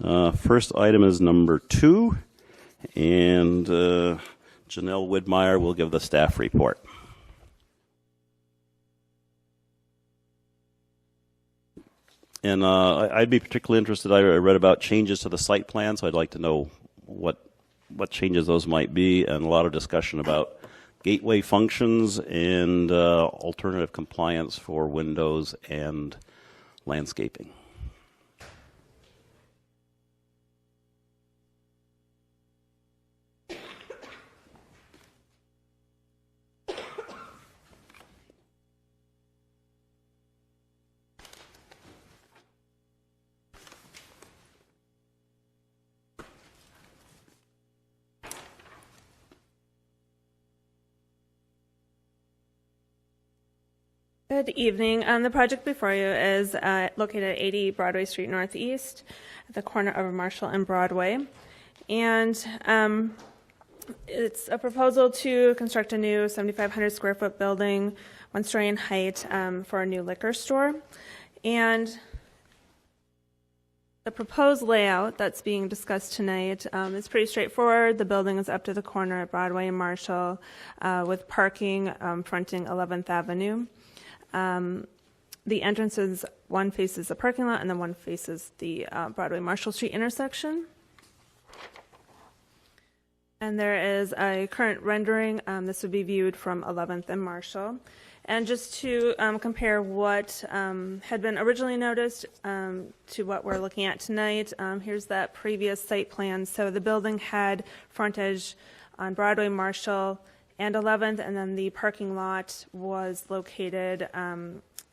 First item is number 2, and Janelle Widmeier will give the staff report. And I'd be particularly interested, I read about changes to the site plan, so I'd like to know what changes those might be, and a lot of discussion about gateway functions and alternative compliance for windows and landscaping. Good evening. The project before you is located at 80 Broadway Street Northeast, at the corner of Marshall and Broadway. And it's a proposal to construct a new 7,500 square foot building, 1 story in height, for a new liquor store. And the proposed layout that's being discussed tonight is pretty straightforward. The building is up to the corner at Broadway and Marshall, with parking fronting 11th Avenue. The entrances, one faces the parking lot and then one faces the Broadway Marshall Street intersection. And there is a current rendering. This would be viewed from 11th and Marshall. And just to compare what had been originally noticed to what we're looking at tonight, here's that previous site plan. So the building had frontage on Broadway, Marshall, and 11th, and then the parking lot was located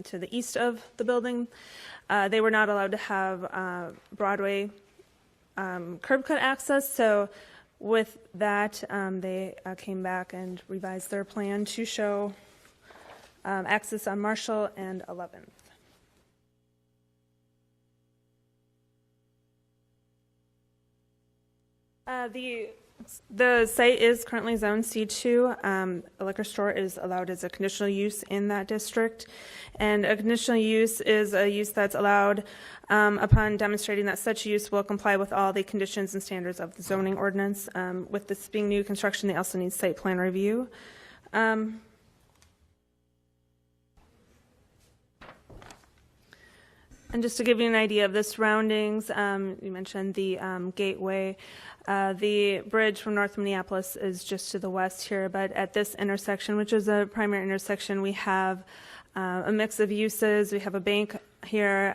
to the east of the building. They were not allowed to have Broadway curb cut access, so with that, they came back and revised their plan to show access on Marshall and 11th. The site is currently zoned C2. A liquor store is allowed as a conditional use in that district. And a conditional use is a use that's allowed upon demonstrating that such use will comply with all the conditions and standards of the zoning ordinance. With this being new construction, they also need site plan review. And just to give you an idea of the surroundings, you mentioned the gateway. The bridge from North Minneapolis is just to the west here, but at this intersection, which is a primary intersection, we have a mix of uses. We have a bank here,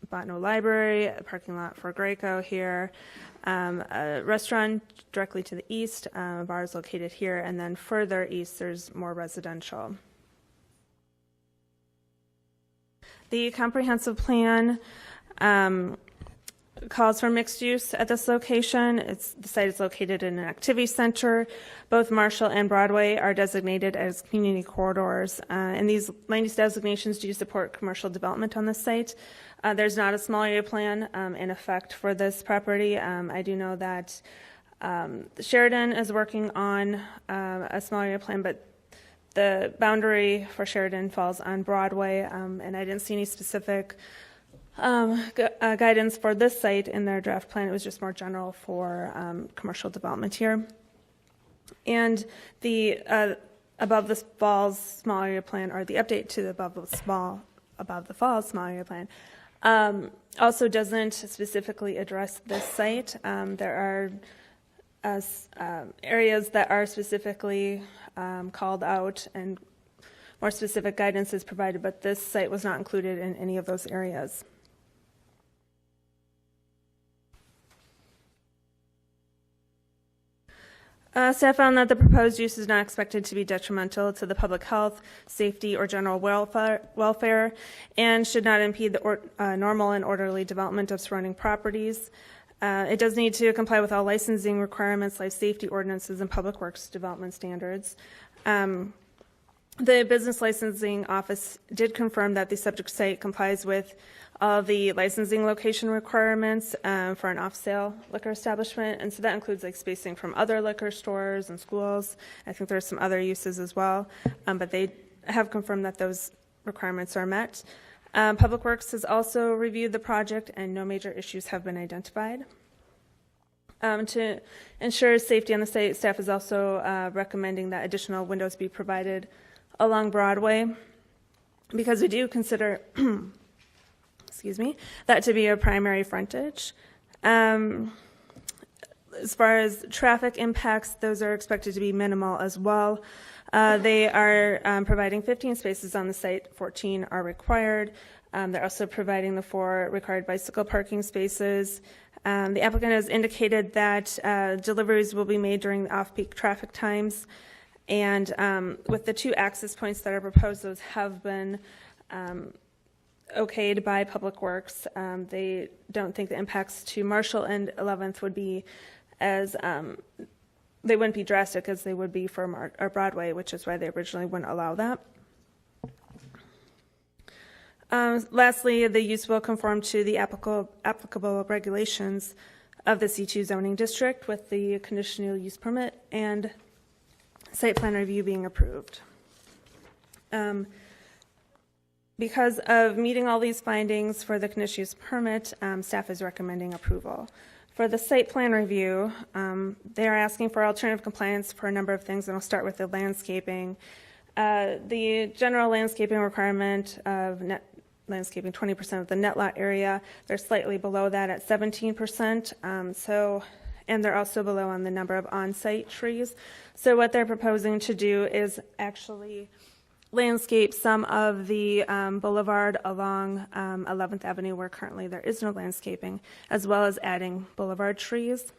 Botno Library, a parking lot for Graco here, a restaurant directly to the east, a bar is located here, and then further east there's more residential. The comprehensive plan calls for mixed use at this location. The site is located in an activity center. Both Marshall and Broadway are designated as community corridors, and these land use designations do support commercial development on this site. There's not a small area plan in effect for this property. I do know that Sheridan is working on a small area plan, but the boundary for Sheridan falls on Broadway, and I didn't see any specific guidance for this site in their draft plan. It was just more general for commercial development here. And the above the falls small area plan, or the update to the above the falls small area plan, also doesn't specifically address this site. There are areas that are specifically called out, and more specific guidance is provided, but this site was not included in any of those areas. Staff found that the proposed use is not expected to be detrimental to the public health, safety, or general welfare, and should not impede the normal and orderly development of surrounding properties. It does need to comply with all licensing requirements, life safety ordinances, and public works development standards. The business licensing office did confirm that the subject site complies with all the licensing location requirements for an off-sale liquor establishment, and so that includes like spacing from other liquor stores and schools. I think there's some other uses as well, but they have confirmed that those requirements are met. Public Works has also reviewed the project, and no major issues have been identified. To ensure safety on the site, staff is also recommending that additional windows be provided along Broadway, because we do consider excuse me, that to be a primary frontage. As far as traffic impacts, those are expected to be minimal as well. They are providing 15 spaces on the site, 14 are required. They're also providing the 4 required bicycle parking spaces. The applicant has indicated that deliveries will be made during the off-peak traffic times. And with the 2 access points that are proposed, those have been okayed by Public Works. They don't think the impacts to Marshall and 11th would be as, they wouldn't be drastic as they would be for Broadway, which is why they originally wouldn't allow that. Lastly, the use will conform to the applicable regulations of the C2 zoning district, with the conditional use permit and site plan review being approved. Because of meeting all these findings for the conditional use permit, staff is recommending approval. For the site plan review, they are asking for alternative compliance for a number of things, and I'll start with the landscaping. The general landscaping requirement of net landscaping 20% of the net lot area, they're slightly below that at 17%. And they're also below on the number of on-site trees. So what they're proposing to do is actually landscape some of the boulevard along 11th Avenue, where currently there is no landscaping, as well as adding boulevard trees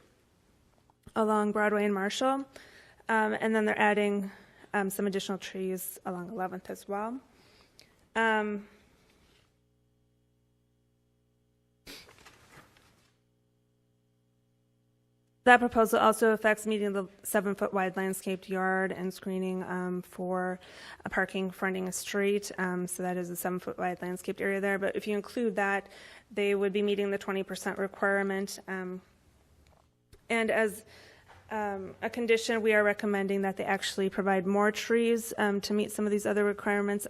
along Broadway and Marshall. And then they're adding some additional trees along 11th as well. That proposal also affects meeting the 7-foot wide landscaped yard and screening for parking fronting a street. So that is a 7-foot wide landscaped area there. But if you include that, they would be meeting the 20% requirement. And as a condition, we are recommending that they actually provide more trees to meet some of these other requirements.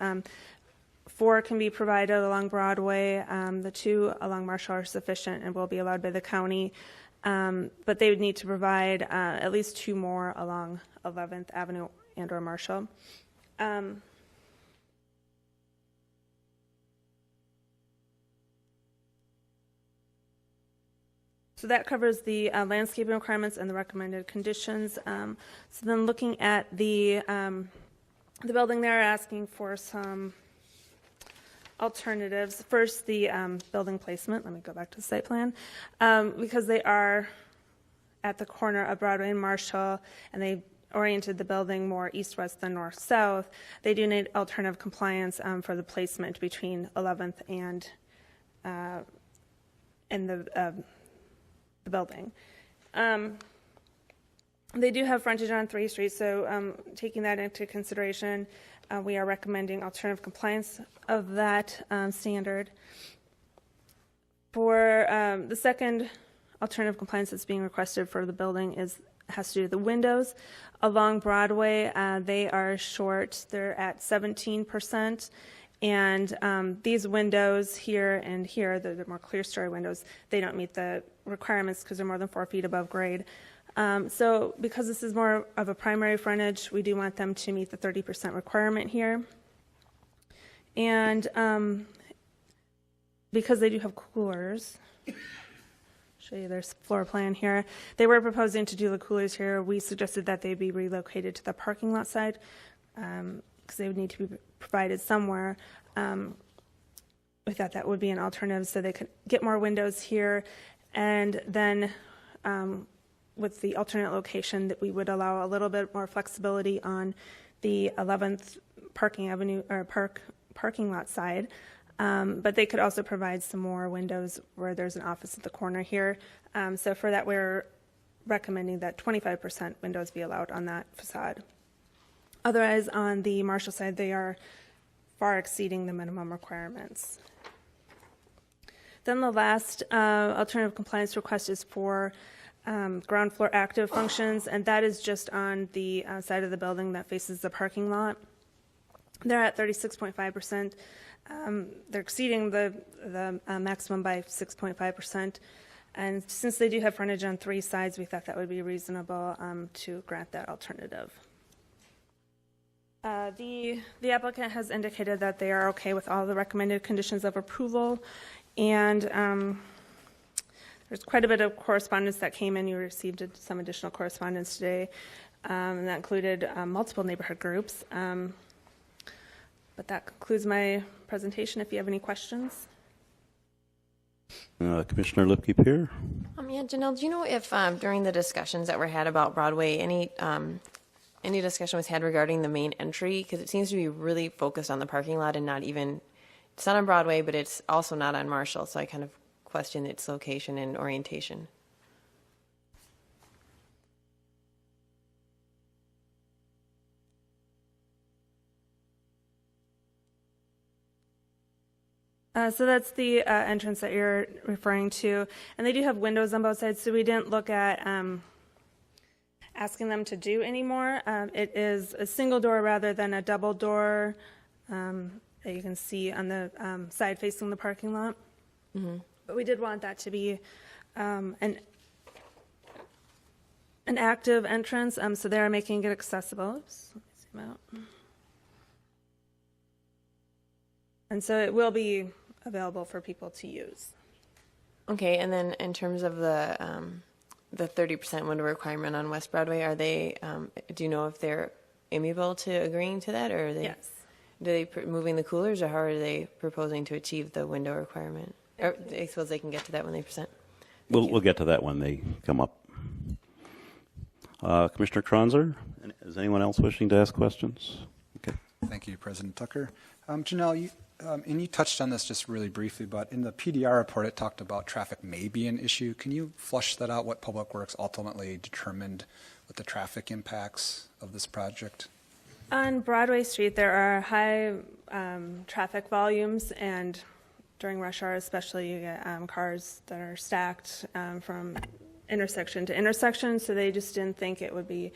4 can be provided along Broadway. The 2 along Marshall are sufficient and will be allowed by the county. But they would need to provide at least 2 more along 11th Avenue and or Marshall. So that covers the landscaping requirements and the recommended conditions. So then looking at the building, they're asking for some alternatives. First, the building placement. Let me go back to the site plan. Because they are at the corner of Broadway and Marshall, and they oriented the building more east-west than north-south, they do need alternative compliance for the placement between 11th and the building. They do have frontage on 3 streets, so taking that into consideration, we are recommending alternative compliance of that standard. For the second alternative compliance that's being requested for the building has to do with the windows. Along Broadway, they are short. They're at 17%. And these windows here and here, the more clear story windows, they don't meet the requirements because they're more than 4 feet above grade. So because this is more of a primary frontage, we do want them to meet the 30% requirement here. And because they do have coolers, show you their floor plan here. They were proposing to do the coolers here. We suggested that they be relocated to the parking lot side because they would need to be provided somewhere. We thought that would be an alternative so they could get more windows here. And then with the alternate location, that we would allow a little bit more flexibility on the 11th parking avenue or parking lot side. But they could also provide some more windows where there's an office at the corner here. So for that, we're recommending that 25% windows be allowed on that facade. Otherwise, on the Marshall side, they are far exceeding the minimum requirements. Then the last alternative compliance request is for ground floor active functions, and that is just on the side of the building that faces the parking lot. They're at 36.5%. they're exceeding the maximum by 6.5%. And since they do have frontage on 3 sides, we thought that would be reasonable to grant that alternative. The applicant has indicated that they are okay with all the recommended conditions of approval, and there's quite a bit of correspondence that came in. You received some additional correspondence today, and that included multiple neighborhood groups. But that concludes my presentation. If you have any questions. Commissioner Lipke here. Yeah, Janelle, do you know if during the discussions that were had about Broadway, any discussion was had regarding the main entry? Because it seems to be really focused on the parking lot and not even, it's not on Broadway, but it's also not on Marshall. So I kind of question its location and orientation. So that's the entrance that you're referring to, and they do have windows on both sides, so we didn't look at asking them to do any more. It is a single door rather than a double door that you can see on the side facing the parking lot. Mm-hmm. But we did want that to be an active entrance, so they are making it accessible. Oops, let me zoom out. And so it will be available for people to use. Okay, and then in terms of the 30% window requirement on West Broadway, are they? Do you know if they're amiable to agreeing to that, or are they? Yes. Do they moving the coolers, or how are they proposing to achieve the window requirement? Or I suppose they can get to that when they present. We'll get to that when they come up. Commissioner Kronzer, is anyone else wishing to ask questions? Okay. Thank you, President Tucker. Janelle, you touched on this just really briefly, but in the PDR report, it talked about traffic may be an issue. Can you flush that out, what Public Works ultimately determined with the traffic impacts of this project? On Broadway Street, there are high traffic volumes, and during rush hour especially, you get cars that are stacked from intersection to intersection, so they just didn't think it would be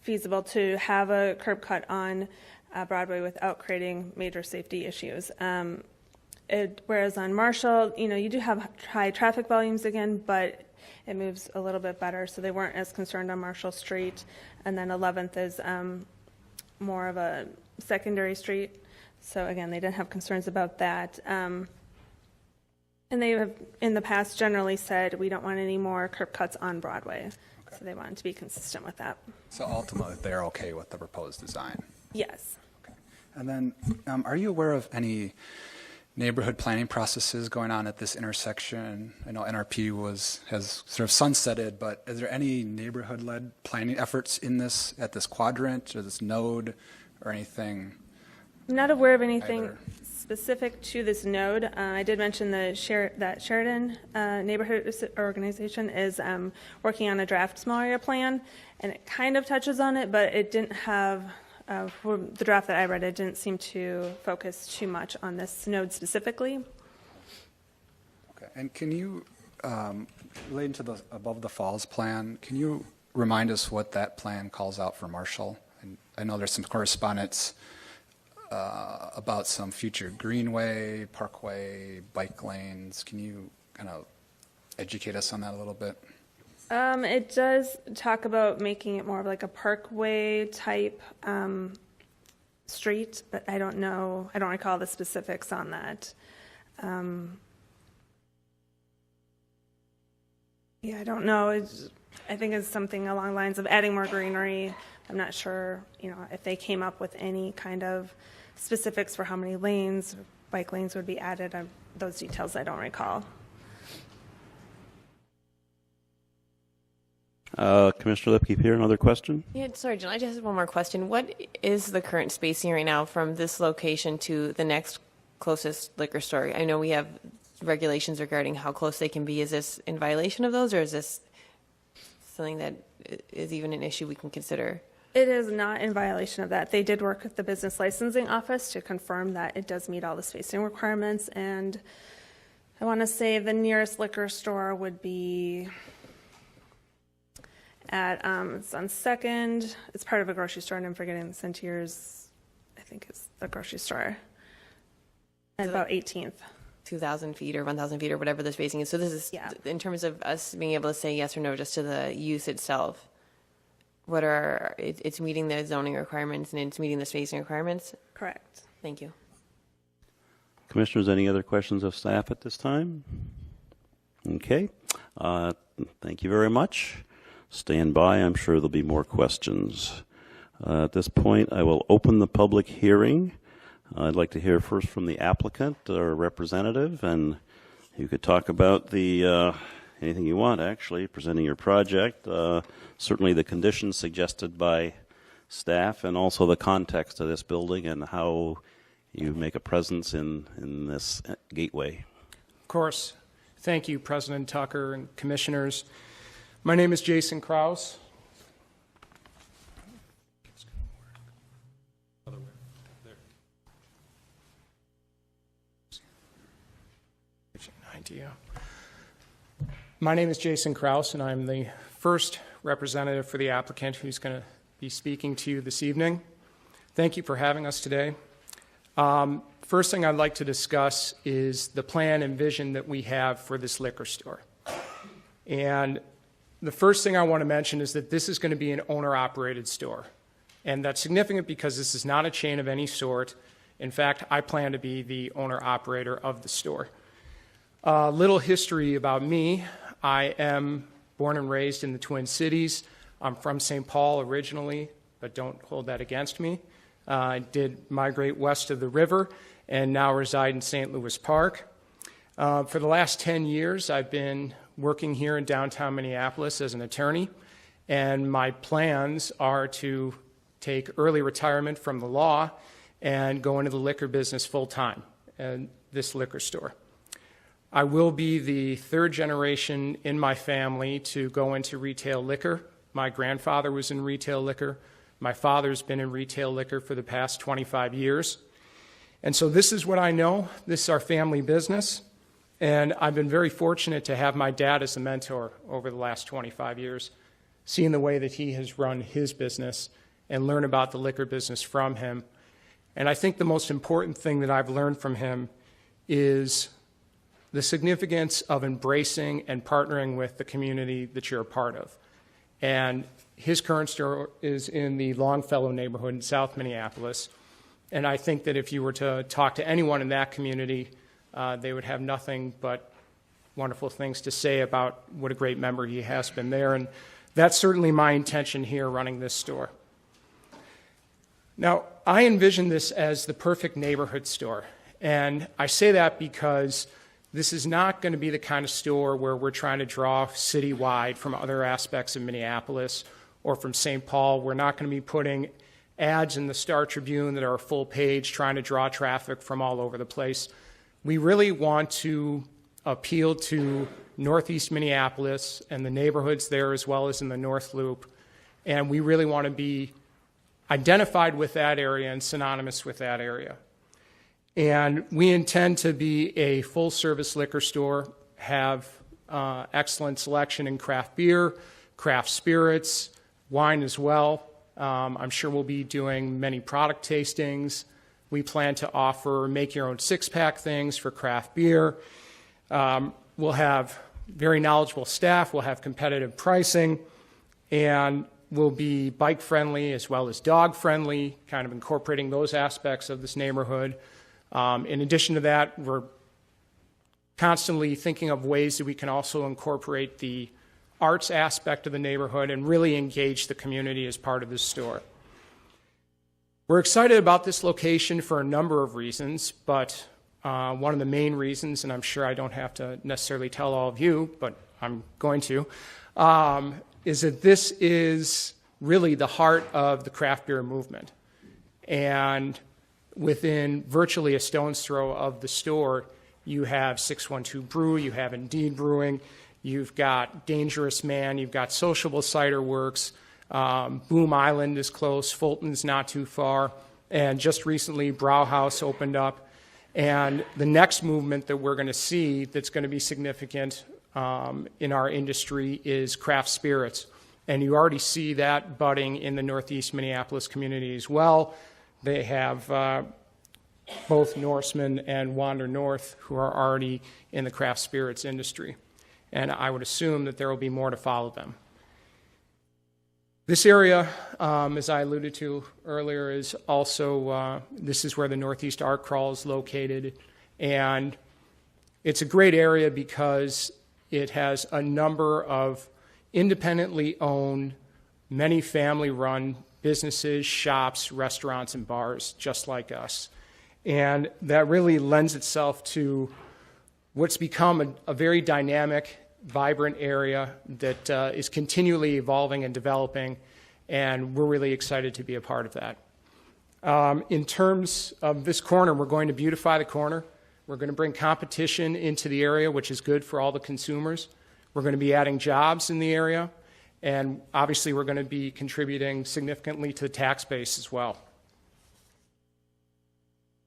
feasible to have a curb cut on Broadway without creating major safety issues. Whereas on Marshall, you do have high traffic volumes again, but it moves a little bit better, so they weren't as concerned on Marshall Street. And then 11th is more of a secondary street, so again, they didn't have concerns about that. And they have, in the past, generally said we don't want any more curb cuts on Broadway, so they wanted to be consistent with that. So ultimately, they're okay with the proposed design? Yes. Okay. And then, are you aware of any neighborhood planning processes going on at this intersection? I know NRP has sort of sunsetted, but is there any neighborhood-led planning efforts at this quadrant or this node or anything? I'm not aware of anything either specific to this node. I did mention that Sheridan neighborhood organization is working on a draft small area plan, and it kind of touches on it, but it didn't have, for the draft that I read, it didn't seem to focus too much on this node specifically. Okay. And can you, relating to the Above the Falls plan, can you remind us what that plan calls out for Marshall? And I know there's some correspondence about some future greenway, parkway, bike lanes. Can you kind of educate us on that a little bit? It does talk about making it more of like a parkway type street, but I don't know. I don't recall the specifics on that. Yeah, I don't know. I think it's something along the lines of adding more greenery. I'm not sure, if they came up with any kind of specifics for how many lanes, bike lanes would be added. Those details I don't recall. Commissioner Lipke here, another question? Yeah, sorry, Jen, I just have one more question. What is the current spacing right now from this location to the next closest liquor store? I know we have regulations regarding how close they can be. Is this in violation of those, or is this something that is even an issue we can consider? It is not in violation of that. They did work with the business licensing office to confirm that it does meet all the spacing requirements, and I want to say the nearest liquor store would be at, it's on 2nd. It's part of a grocery store, and I'm forgetting the Centier's. I think is the grocery store. And about 18th. 2,000 feet or 1,000 feet or whatever the spacing is. So this is, Yeah. in terms of us being able to say yes or no just to the use itself, what are, it's meeting the zoning requirements and it's meeting the spacing requirements? Correct. Thank you. Commissioners, any other questions of staff at this time? Okay. Thank you very much. Stand by. I'm sure there'll be more questions. At this point, I will open the public hearing. I'd like to hear first from the applicant or representative, and you could talk about the anything you want, actually, presenting your project, certainly the conditions suggested by staff, and also the context of this building and how you make a presence in this gateway. Of course. Thank you, President Tucker and commissioners. My name is Jason Krause. 90, yeah. My name is Jason Krause, and I'm the first representative for the applicant who's going to be speaking to you this evening. Thank you for having us today. First thing I'd like to discuss is the plan and vision that we have for this liquor store. And the first thing I want to mention is that this is going to be an owner-operated store. And that's significant because this is not a chain of any sort. In fact, I plan to be the owner-operator of the store. A little history about me. I am born and raised in the Twin Cities. I'm from St. Paul originally, but don't hold that against me. I did migrate west of the river and now reside in St. Louis Park. For the last 10 years, I've been working here in downtown Minneapolis as an attorney, and my plans are to take early retirement from the law and go into the liquor business full-time and this liquor store. I will be the third generation in my family to go into retail liquor. My grandfather was in retail liquor. My father's been in retail liquor for the past 25 years. And so this is what I know. This is our family business. And I've been very fortunate to have my dad as a mentor over the last 25 years, seeing the way that he has run his business and learn about the liquor business from him. And I think the most important thing that I've learned from him is the significance of embracing and partnering with the community that you're a part of. And his current store is in the Longfellow neighborhood in South Minneapolis. And I think that if you were to talk to anyone in that community, they would have nothing but wonderful things to say about what a great member he has been there. And that's certainly my intention here running this store. Now, I envision this as the perfect neighborhood store. And I say that because this is not going to be the kind of store where we're trying to draw citywide from other aspects of Minneapolis or from St. Paul. We're not going to be putting ads in the Star Tribune that are a full page trying to draw traffic from all over the place. We really want to appeal to Northeast Minneapolis and the neighborhoods there as well as in the North Loop. And we really want to be identified with that area and synonymous with that area. And we intend to be a full-service liquor store, have excellent selection in craft beer, craft spirits, wine as well. I'm sure we'll be doing many product tastings. We plan to offer make-your-own six-pack things for craft beer. We'll have very knowledgeable staff. We'll have competitive pricing. And we'll be bike-friendly as well as dog-friendly, kind of incorporating those aspects of this neighborhood. In addition to that, we're constantly thinking of ways that we can also incorporate the arts aspect of the neighborhood and really engage the community as part of this store. We're excited about this location for a number of reasons, but one of the main reasons, and I'm sure I don't have to necessarily tell all of you, but I'm going to, is that this is really the heart of the craft beer movement. And within virtually a stone's throw of the store, you have 612 Brew, you have Indeed Brewing, you've got Dangerous Man, you've got Sociable Cider Works, Boom Island is close, Fulton's not too far, and just recently Brauhaus opened up. And the next movement that we're going to see that's going to be significant in our industry is craft spirits. And you already see that budding in the Northeast Minneapolis community as well. they have both Norseman and Wander North, who are already in the craft spirits industry. And I would assume that there will be more to follow them. This area, as I alluded to earlier, is also, this is where the Northeast Art Crawl is located. And it's a great area because it has a number of independently owned, many family-run businesses, shops, restaurants, and bars just like us. And that really lends itself to what's become a very dynamic, vibrant area that is continually evolving and developing, and we're really excited to be a part of that. In terms of this corner, we're going to beautify the corner. We're going to bring competition into the area, which is good for all the consumers. We're going to be adding jobs in the area, and obviously we're going to be contributing significantly to the tax base as well.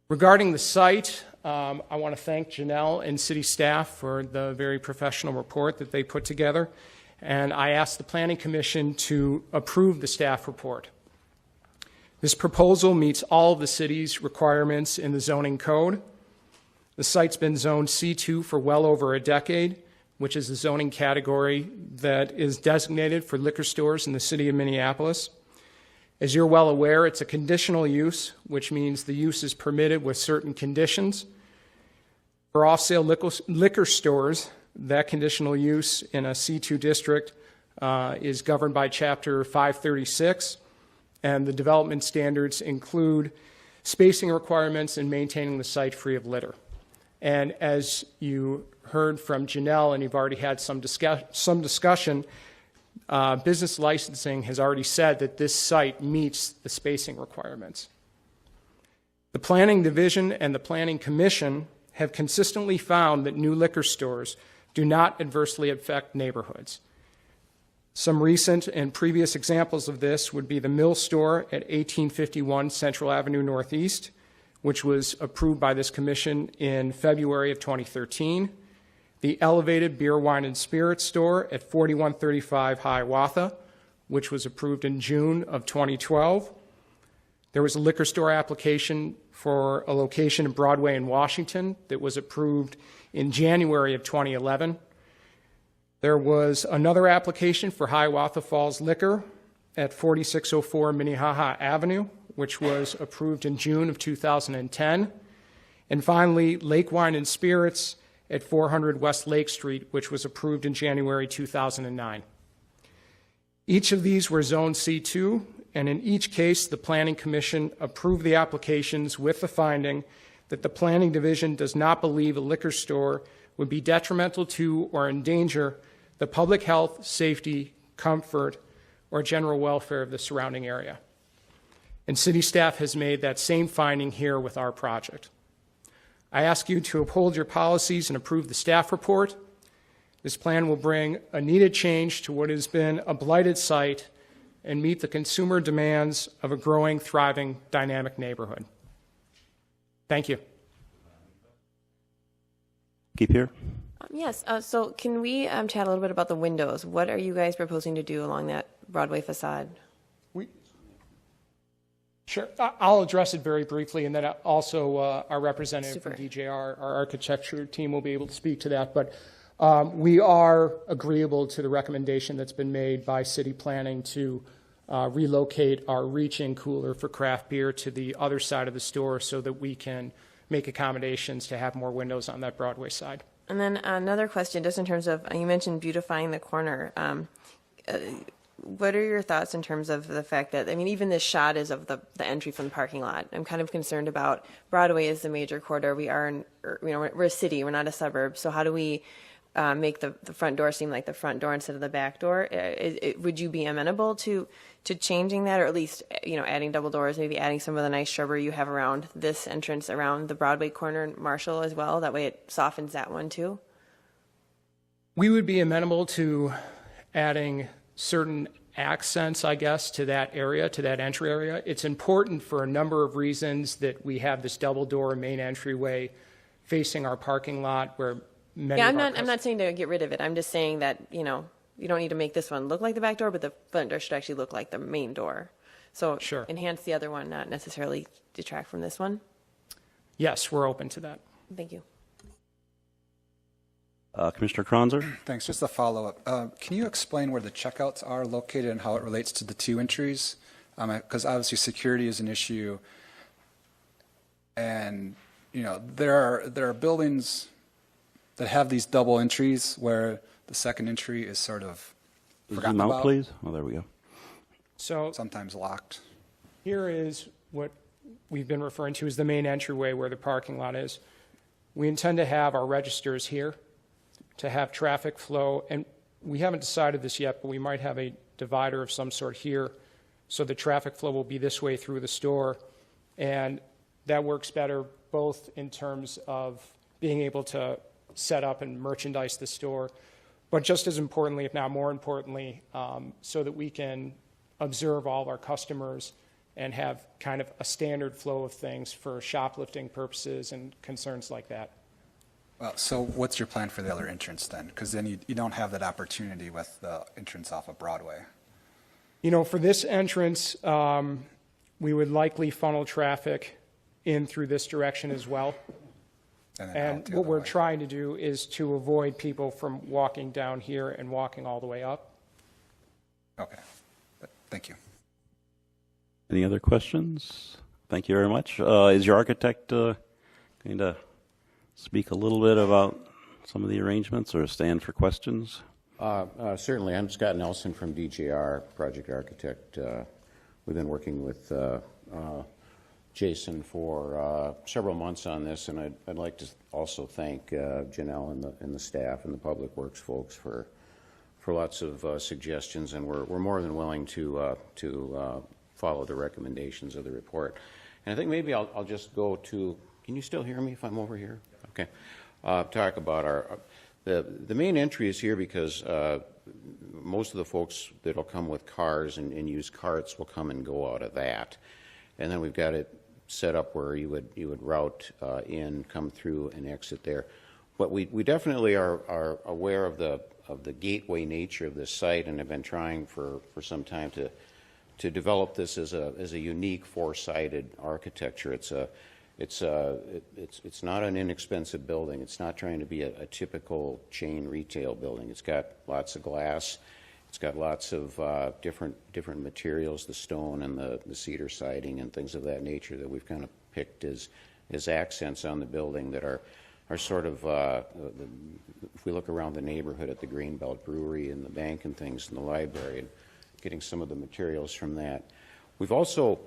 Regarding the site, I want to thank Janelle and city staff for the very professional report that they put together, and I asked the Planning Commission to approve the staff report. This proposal meets all of the city's requirements in the zoning code. The site's been zoned C2 for well over a decade, which is the zoning category that is designated for liquor stores in the city of Minneapolis. As you're well aware, it's a conditional use, which means the use is permitted with certain conditions. For off-sale liquor stores, that conditional use in a C2 district is governed by Chapter 536, and the development standards include spacing requirements and maintaining the site free of litter. And as you heard from Janelle, and you've already had some discussion, business licensing has already said that this site meets the spacing requirements. The Planning Division and the Planning Commission have consistently found that new liquor stores do not adversely affect neighborhoods. Some recent and previous examples of this would be the Mill Store at 1851 Central Avenue Northeast, which was approved by this commission in February of 2013, the Elevated Beer, Wine, and Spirits Store at 4135 Hiawatha, which was approved in June of 2012. There was a liquor store application for a location in Broadway in Washington that was approved in January of 2011. There was another application for Hiawatha Falls Liquor at 4604 Minnehaha Avenue, which was approved in June of 2010. And finally, Lake Wine and Spirits at 400 West Lake Street, which was approved in January 2009. Each of these were zoned C2, and in each case, the Planning Commission approved the applications with the finding that the Planning Division does not believe a liquor store would be detrimental to or endanger the public health, safety, comfort, or general welfare of the surrounding area. And city staff has made that same finding here with our project. I ask you to uphold your policies and approve the staff report. This plan will bring a needed change to what has been a blighted site and meet the consumer demands of a growing, thriving, dynamic neighborhood. Thank you. Keep here. Yes, so can we chat a little bit about the windows? What are you guys proposing to do along that Broadway facade? Sure, I'll address it very briefly, and then also our representative Super. from DJR, our architecture team, will be able to speak to that. But we are agreeable to the recommendation that's been made by city planning to relocate our reach-in cooler for craft beer to the other side of the store so that we can make accommodations to have more windows on that Broadway side. And then another question, just in terms of, you mentioned beautifying the corner. What are your thoughts in terms of the fact that, I mean, even this shot is of the entry from the parking lot. I'm kind of concerned about Broadway is the major corridor. We are, we're a city, we're not a suburb. So how do we make the front door seem like the front door instead of the back door? Would you be amenable to changing that, or at least, adding double doors, maybe adding some of the nice shrubbery you have around this entrance, around the Broadway corner and Marshall as well? That way it softens that one too. We would be amenable to adding certain accents, I guess, to that area, to that entry area. It's important for a number of reasons that we have this double door main entryway facing our parking lot where many Yeah, of our I'm not saying to get rid of it. I'm just saying that, you don't need to make this one look like the back door, but the front door should actually look like the main door. So Sure. enhance the other one, not necessarily detract from this one. Yes, we're open to that. Thank you. Commissioner Kronzer? Thanks. Just a follow-up. Can you explain where the checkouts are located and how it relates to the two entries? Because obviously security is an issue, and there are buildings that have these double entries where the second entry is sort of forgotten Zoom out, about, please. Oh, there we go. So sometimes locked. here is what we've been referring to as the main entryway where the parking lot is. We intend to have our registers here to have traffic flow, and we haven't decided this yet, but we might have a divider of some sort here, so the traffic flow will be this way through the store, and that works better both in terms of being able to set up and merchandise the store, but just as importantly, if not more importantly, so that we can observe all of our customers and have kind of a standard flow of things for shoplifting purposes and concerns like that. Well, so what's your plan for the other entrance then? Because then you don't have that opportunity with the entrance off of Broadway. For this entrance, we would likely funnel traffic in through this direction as well. And then And out the what other we're way. trying to do is to avoid people from walking down here and walking all the way up. Okay. Thank you. Any other questions? Thank you very much. Is your architect going to speak a little bit about some of the arrangements or stand for questions? Certainly. I'm Scott Nelson from DJR, project architect. We've been working with Jason for several months on this, and I'd like to also thank Janelle and the staff and the public works folks for lots of suggestions, and we're more than willing to follow the recommendations of the report. And I think maybe I'll just go to. Can you still hear me if I'm over here? Okay. Talk about the main entry is here because most of the folks that'll come with cars and use carts will come and go out of that, and then we've got it set up where you would route in, come through, and exit there. But we definitely are aware of the gateway nature of this site, and have been trying for some time to develop this as a unique four-sided architecture. It's not an inexpensive building. It's not trying to be a typical chain retail building. It's got lots of glass. It's got lots of different materials, the stone and the cedar siding and things of that nature that we've kind of picked as accents on the building that are sort of, if we look around the neighborhood at the Greenbelt Brewery and the bank and things and the library, and getting some of the materials from that. We've also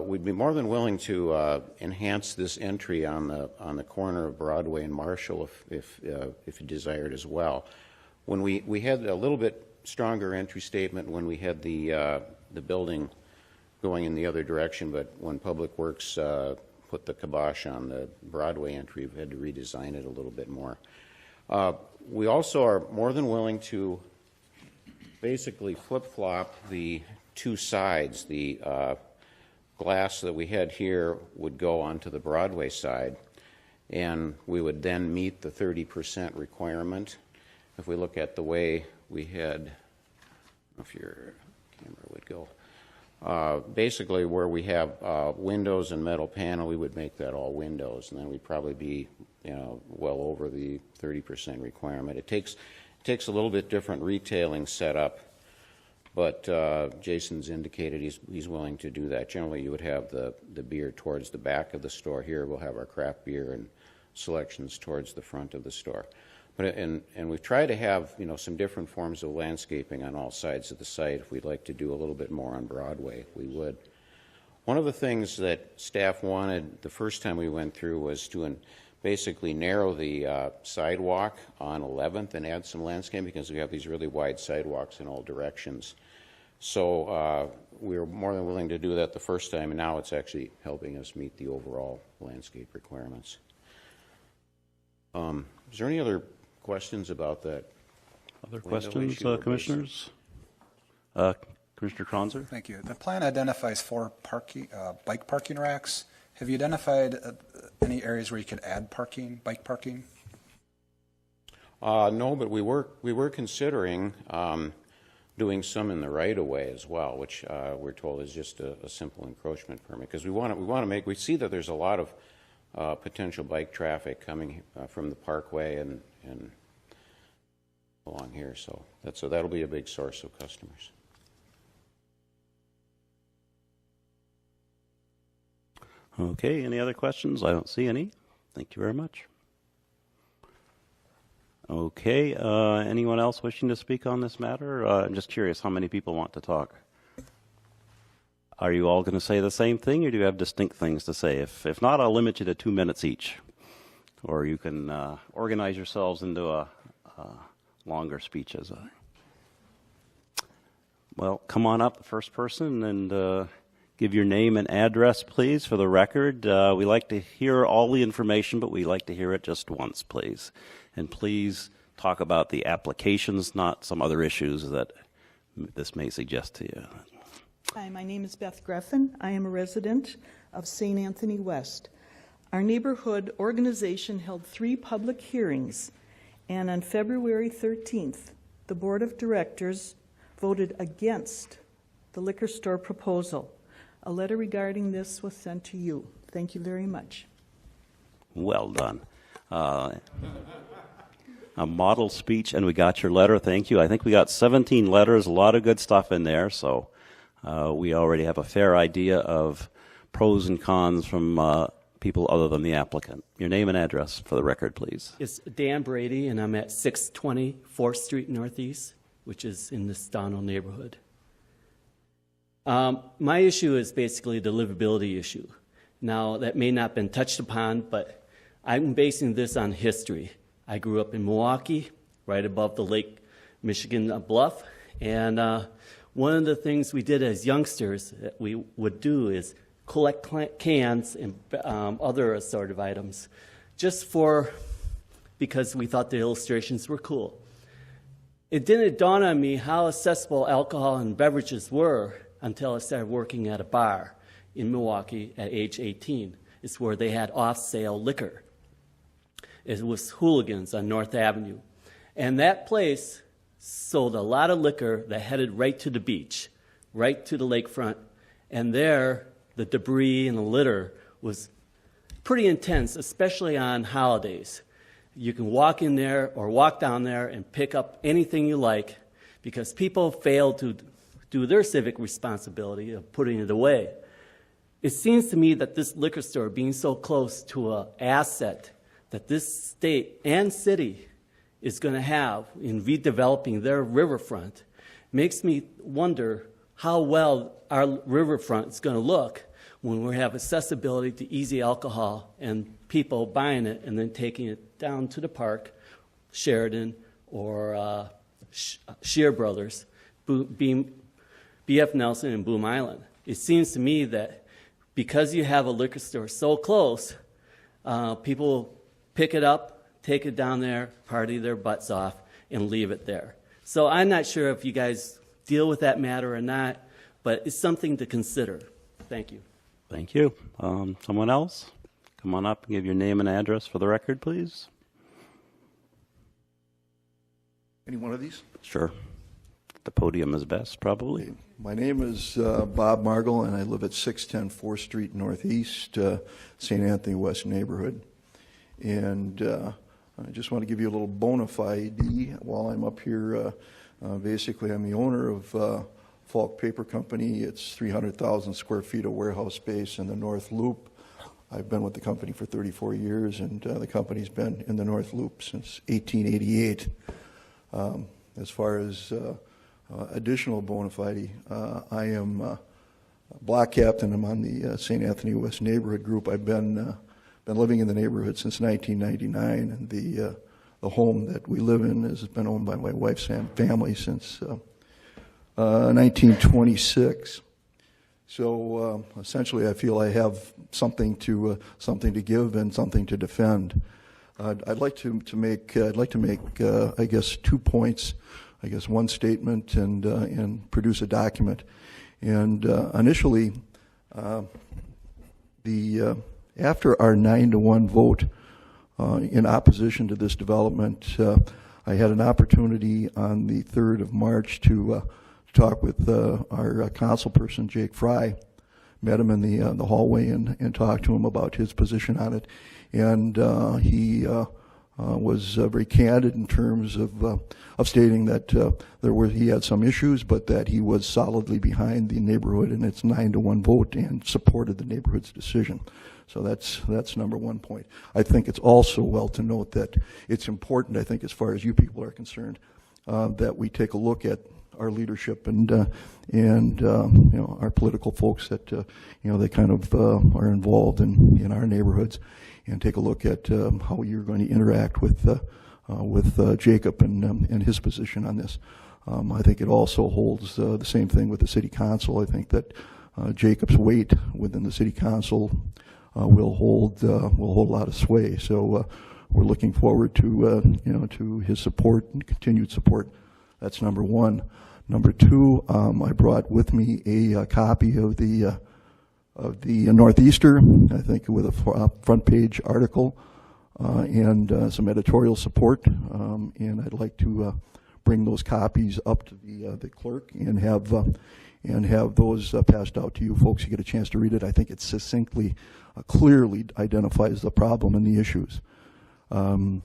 we'd be more than willing to enhance this entry on the corner of Broadway and Marshall if desired as well. When we had a little bit stronger entry statement when we had the building going in the other direction, but when Public Works put the kibosh on the Broadway entry, we had to redesign it a little bit more. We also are more than willing to basically flip-flop the two sides. The glass that we had here would go onto the Broadway side, and we would then meet the 30% requirement. If we look at the way we had, I don't know if your camera would go, basically where we have windows and metal panel, we would make that all windows, and then we'd probably be well over the 30% requirement. It takes a little bit different retailing setup, but Jason's indicated he's willing to do that. Generally, you would have the beer towards the back of the store. Here, we'll have our craft beer and selections towards the front of the store. But and we've tried to have some different forms of landscaping on all sides of the site. If we'd like to do a little bit more on Broadway, we would. One of the things that staff wanted the first time we went through was to basically narrow the sidewalk on 11th and add some landscaping, because we have these really wide sidewalks in all directions. So we were more than willing to do that the first time, and now it's actually helping us meet the overall landscape requirements. Is there any other questions about that? Other Window questions, issue or commissioners? Commissioner Kronzer? Thank you. The plan identifies 4 bike parking racks. Have you identified any areas where you could add bike parking? No, but we were considering doing some in the right-of-way as well, which we're told is just a simple encroachment permit, because we see that there's a lot of potential bike traffic coming from the Parkway and along here, so that'll be a big source of customers. Okay, any other questions? I don't see any. Thank you very much. Okay, anyone else wishing to speak on this matter? I'm just curious how many people want to talk. Are you all going to say the same thing, or do you have distinct things to say? If not, I'll limit you to 2 minutes each. Or you can organize yourselves into a longer speeches. Well, come on up, the first person, and give your name and address, please, for the record. We like to hear all the information, but we like to hear it just once, please. And please talk about the applications, not some other issues that this may suggest to you. Hi, my name is Beth Greffen. I am a resident of St. Anthony West. Our neighborhood organization held 3 public hearings, and on February 13th, the Board of Directors voted against the liquor store proposal. A letter regarding this was sent to you. Thank you very much. Well done. A model speech, and we got your letter. Thank you. I think we got 17 letters, a lot of good stuff in there, so we already have a fair idea of pros and cons from people other than the applicant. Your name and address for the record, please. It's Dan Brady, and I'm at 620 4th Street Northeast, which is in the Stano neighborhood. My issue is basically the livability issue. Now, that may not have been touched upon, but I'm basing this on history. I grew up in Milwaukee, right above the Lake Michigan bluff, and one of the things we did as youngsters that we would do is collect cans and other assorted items just because we thought the illustrations were cool. It didn't dawn on me how accessible alcohol and beverages were until I started working at a bar in Milwaukee at age 18. It's where they had off-sale liquor. It was Hooligans on North Avenue. And that place sold a lot of liquor that headed right to the beach, right to the lakefront. And there, the debris and the litter was pretty intense, especially on holidays. You can walk in there or walk down there and pick up anything you like because people failed to do their civic responsibility of putting it away. It seems to me that this liquor store being so close to an asset that this state and city is going to have in redeveloping their riverfront makes me wonder how well our riverfront is going to look when we have accessibility to easy alcohol and people buying it and then taking it down to the park, Sheridan, or Shear Brothers, B.F. Nelson, and Boom Island. It seems to me that because you have a liquor store so close, people pick it up, take it down there, party their butts off, and leave it there. So I'm not sure if you guys deal with that matter or not, but it's something to consider. Thank you. Thank you. Someone else? Come on up and give your name and address for the record, please. Any one of these? Sure. The podium is best, probably. My name is Bob Margel, and I live at 610 4th Street Northeast, St. Anthony West neighborhood. And I just want to give you a little bona fide while I'm up here. Basically, I'm the owner of Falk Paper Company. It's 300,000 square feet of warehouse space in the North Loop. I've been with the company for 34 years, and the company's been in the North Loop since 1888. As far as additional bona fide, I am block captain. I'm on the St. Anthony West neighborhood group. I've been living in the neighborhood since 1999, and the home that we live in has been owned by my wife's family since 1926. So essentially, I feel I have something to give and something to defend. I'd like to make I guess 2 points. I guess one statement and produce a document. And initially, after our 9-1 vote in opposition to this development, I had an opportunity on the 3rd of March to talk with our council person, Jake Fry. Met him in the hallway and talked to him about his position on it. And he was very candid in terms of stating that he had some issues, but that he was solidly behind the neighborhood and its 9-1 vote and supported the neighborhood's decision. So that's number one point. I think it's also well to note that it's important, I think, as far as you people are concerned, that we take a look at our leadership and our political folks that they kind of are involved in our neighborhoods, and take a look at how you're going to interact with Jacob and his position on this. I think it also holds the same thing with the city council. I think that Jacob's weight within the city council will hold a lot of sway. So we're looking forward to his support and continued support. That's number one. Number two, I brought with me a copy of the Northeaster, I think with a front page article and some editorial support. And I'd like to bring those copies up to the clerk and have those passed out to you folks. You get a chance to read it. I think it succinctly, clearly identifies the problem and the issues. I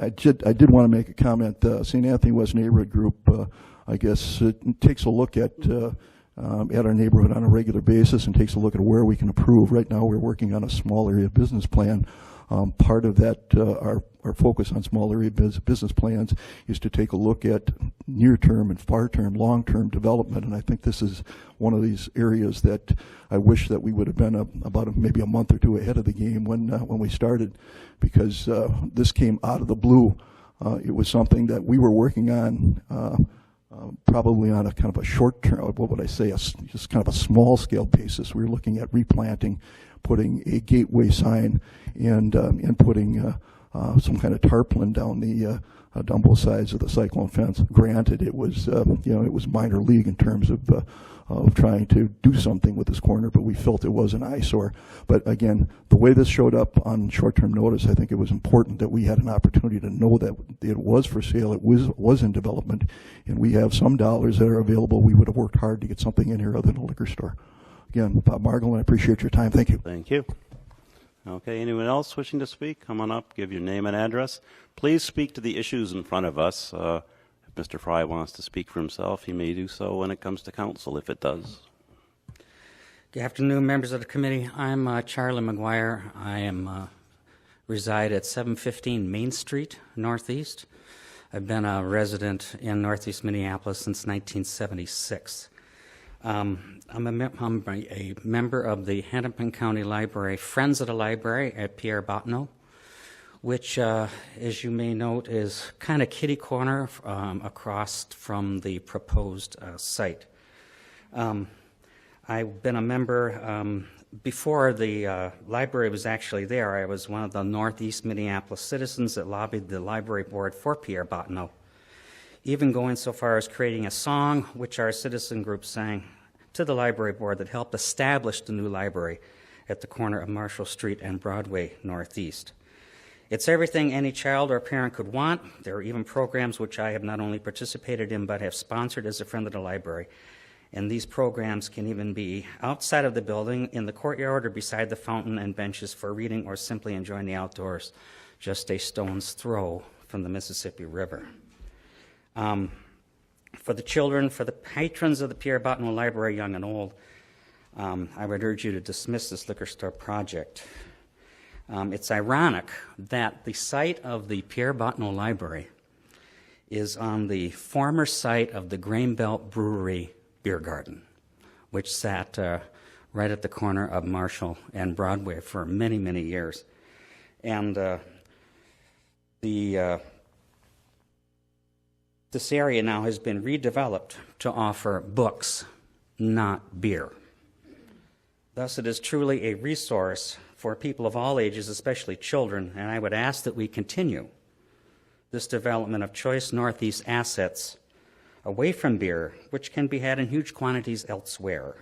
did want to make a comment. St. Anthony West Neighborhood Group, I guess, takes a look at our neighborhood on a regular basis and takes a look at where we can improve. Right now, we're working on a small area business plan. Part of that, our focus on small area business plans is to take a look at near-term and far-term, long-term development. And I think this is one of these areas that I wish that we would have been about maybe a month or two ahead of the game when we started, because this came out of the blue. It was something that we were working on probably on a kind of a short-term, what would I say, just kind of a small-scale basis. We were looking at replanting, putting a gateway sign, and putting some kind of tarpaulin down both sides of the cyclone fence. Granted, it was it was minor league in terms of trying to do something with this corner, but we felt it was an eyesore. But again, the way this showed up on short-term notice, I think it was important that we had an opportunity to know that it was for sale, it was in development, and we have some dollars that are available. We would have worked hard to get something in here other than a liquor store. Again, Bob Margolin, I appreciate your time. Thank you. Thank you. Okay, anyone else wishing to speak? Come on up, give your name and address. Please speak to the issues in front of us. If Mr. Fry wants to speak for himself, he may do so when it comes to council, if it does. Good afternoon, members of the committee. I'm Charlie McGuire. I reside at 715 Main Street, Northeast. I've been a resident in Northeast Minneapolis since 1976. I'm a member of the Hennepin County Library, Friends of the Library at Pierre Bottineau, which, as you may note, is kind of kitty corner across from the proposed site. I've been a member before the library was actually there. I was one of the Northeast Minneapolis citizens that lobbied the library board for Pierre Bottineau, even going so far as creating a song which our citizen group sang to the library board that helped establish the new library at the corner of Marshall Street and Broadway Northeast. It's everything any child or parent could want. There are even programs which I have not only participated in but have sponsored as a friend of the library. And these programs can even be outside of the building, in the courtyard, or beside the fountain and benches for reading or simply enjoying the outdoors, just a stone's throw from the Mississippi River. For the children, for the patrons of the Pierre Bottineau Library, young and old, I would urge you to dismiss this liquor store project. It's ironic that the site of the Pierre Bottineau Library is on the former site of the Grain Belt Brewery Beer Garden, which sat right at the corner of Marshall and Broadway for many, many years. And this area now has been redeveloped to offer books, not beer. Thus, it is truly a resource for people of all ages, especially children, and I would ask that we continue this development of choice Northeast assets away from beer, which can be had in huge quantities elsewhere,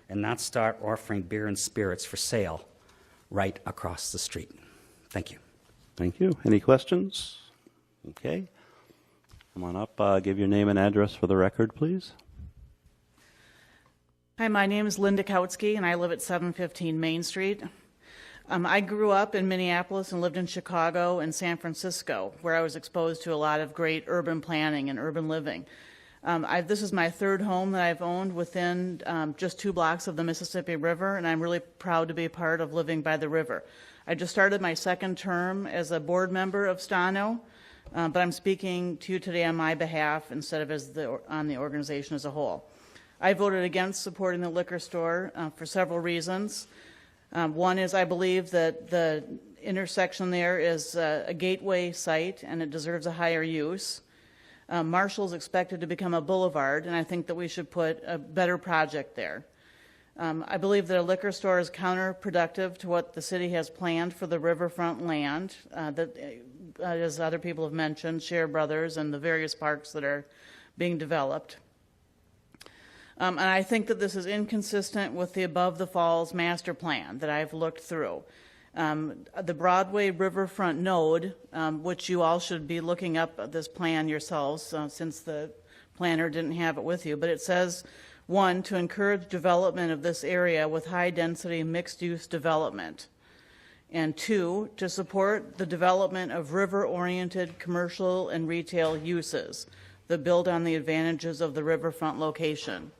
and not start offering beer and spirits for sale right across the street. Thank you. Thank you. Any questions? Okay. Come on up. Give your name and address for the record, please. Hi, my name is Linda Kautsky, and I live at 715 Main Street. I grew up in Minneapolis and lived in Chicago and San Francisco, where I was exposed to a lot of great urban planning and urban living. This is my third home that I've owned within just 2 blocks of the Mississippi River, and I'm really proud to be a part of living by the river. I just started my second term as a board member of STANO, but I'm speaking to you today on my behalf instead of on the organization as a whole. I voted against supporting the liquor store for several reasons. One is I believe that the intersection there is a gateway site and it deserves a higher use. Marshall's expected to become a boulevard, and I think that we should put a better project there. I believe that a liquor store is counterproductive to what the city has planned for the riverfront land, that, as other people have mentioned, Share Brothers and the various parks that are being developed. And I think that this is inconsistent with the Above the Falls master plan that I've looked through. The Broadway riverfront node, which you all should be looking up this plan yourselves since the planner didn't have it with you, but it says, 1, to encourage development of this area with high-density mixed-use development, and 2, to support the development of river-oriented commercial and retail uses that build on the advantages of the riverfront location.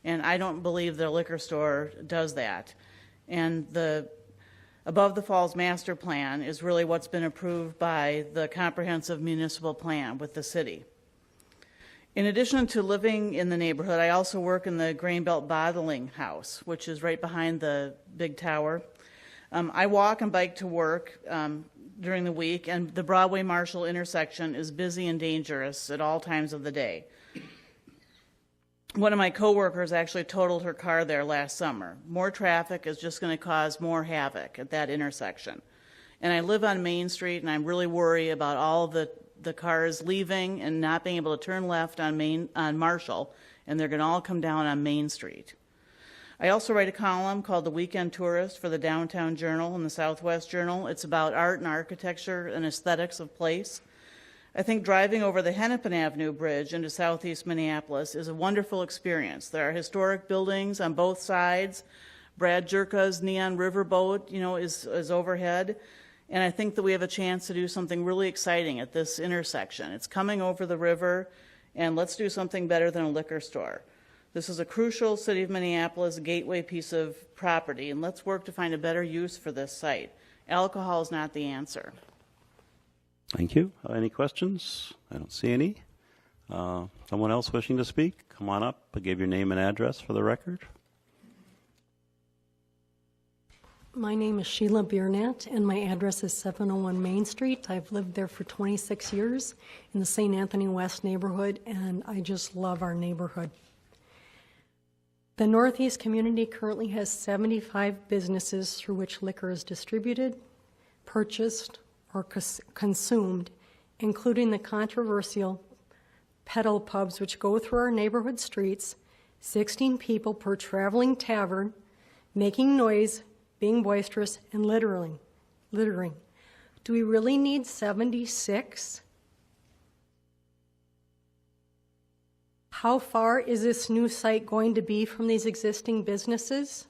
And I don't believe the liquor store does that. And the Above the Falls master plan is really what's been approved by the comprehensive municipal plan with the city. In addition to living in the neighborhood, I also work in the Grainbelt Bottling House, which is right behind the big tower. I walk and bike to work during the week, and the Broadway Marshall intersection is busy and dangerous at all times of the day. One of my coworkers actually totaled her car there last summer. More traffic is just going to cause more havoc at that intersection. And I live on Main Street, and I'm really worried about all the cars leaving and not being able to turn left on Marshall, and they're going to all come down on Main Street. I also write a column called The Weekend Tourist for the Downtown Journal and the Southwest Journal. It's about art and architecture and aesthetics of place. I think driving over the Hennepin Avenue Bridge into southeast Minneapolis is a wonderful experience. There are historic buildings on both sides. Brad Jerka's Neon Riverboat, is overhead. And I think that we have a chance to do something really exciting at this intersection. It's coming over the river, and let's do something better than a liquor store. This is a crucial City of Minneapolis gateway piece of property, and let's work to find a better use for this site. Alcohol is not the answer. Thank you. Any questions? I don't see any. Someone else wishing to speak? Come on up. Give your name and address for the record. My name is Sheila Biernat, and my address is 701 Main Street. I've lived there for 26 years in the St. Anthony West neighborhood, and I just love our neighborhood. The Northeast community currently has 75 businesses through which liquor is distributed, purchased, or consumed, including the controversial pedal pubs which go through our neighborhood streets, 16 people per traveling tavern, making noise, being boisterous, and littering. Do we really need 76? How far is this new site going to be from these existing businesses?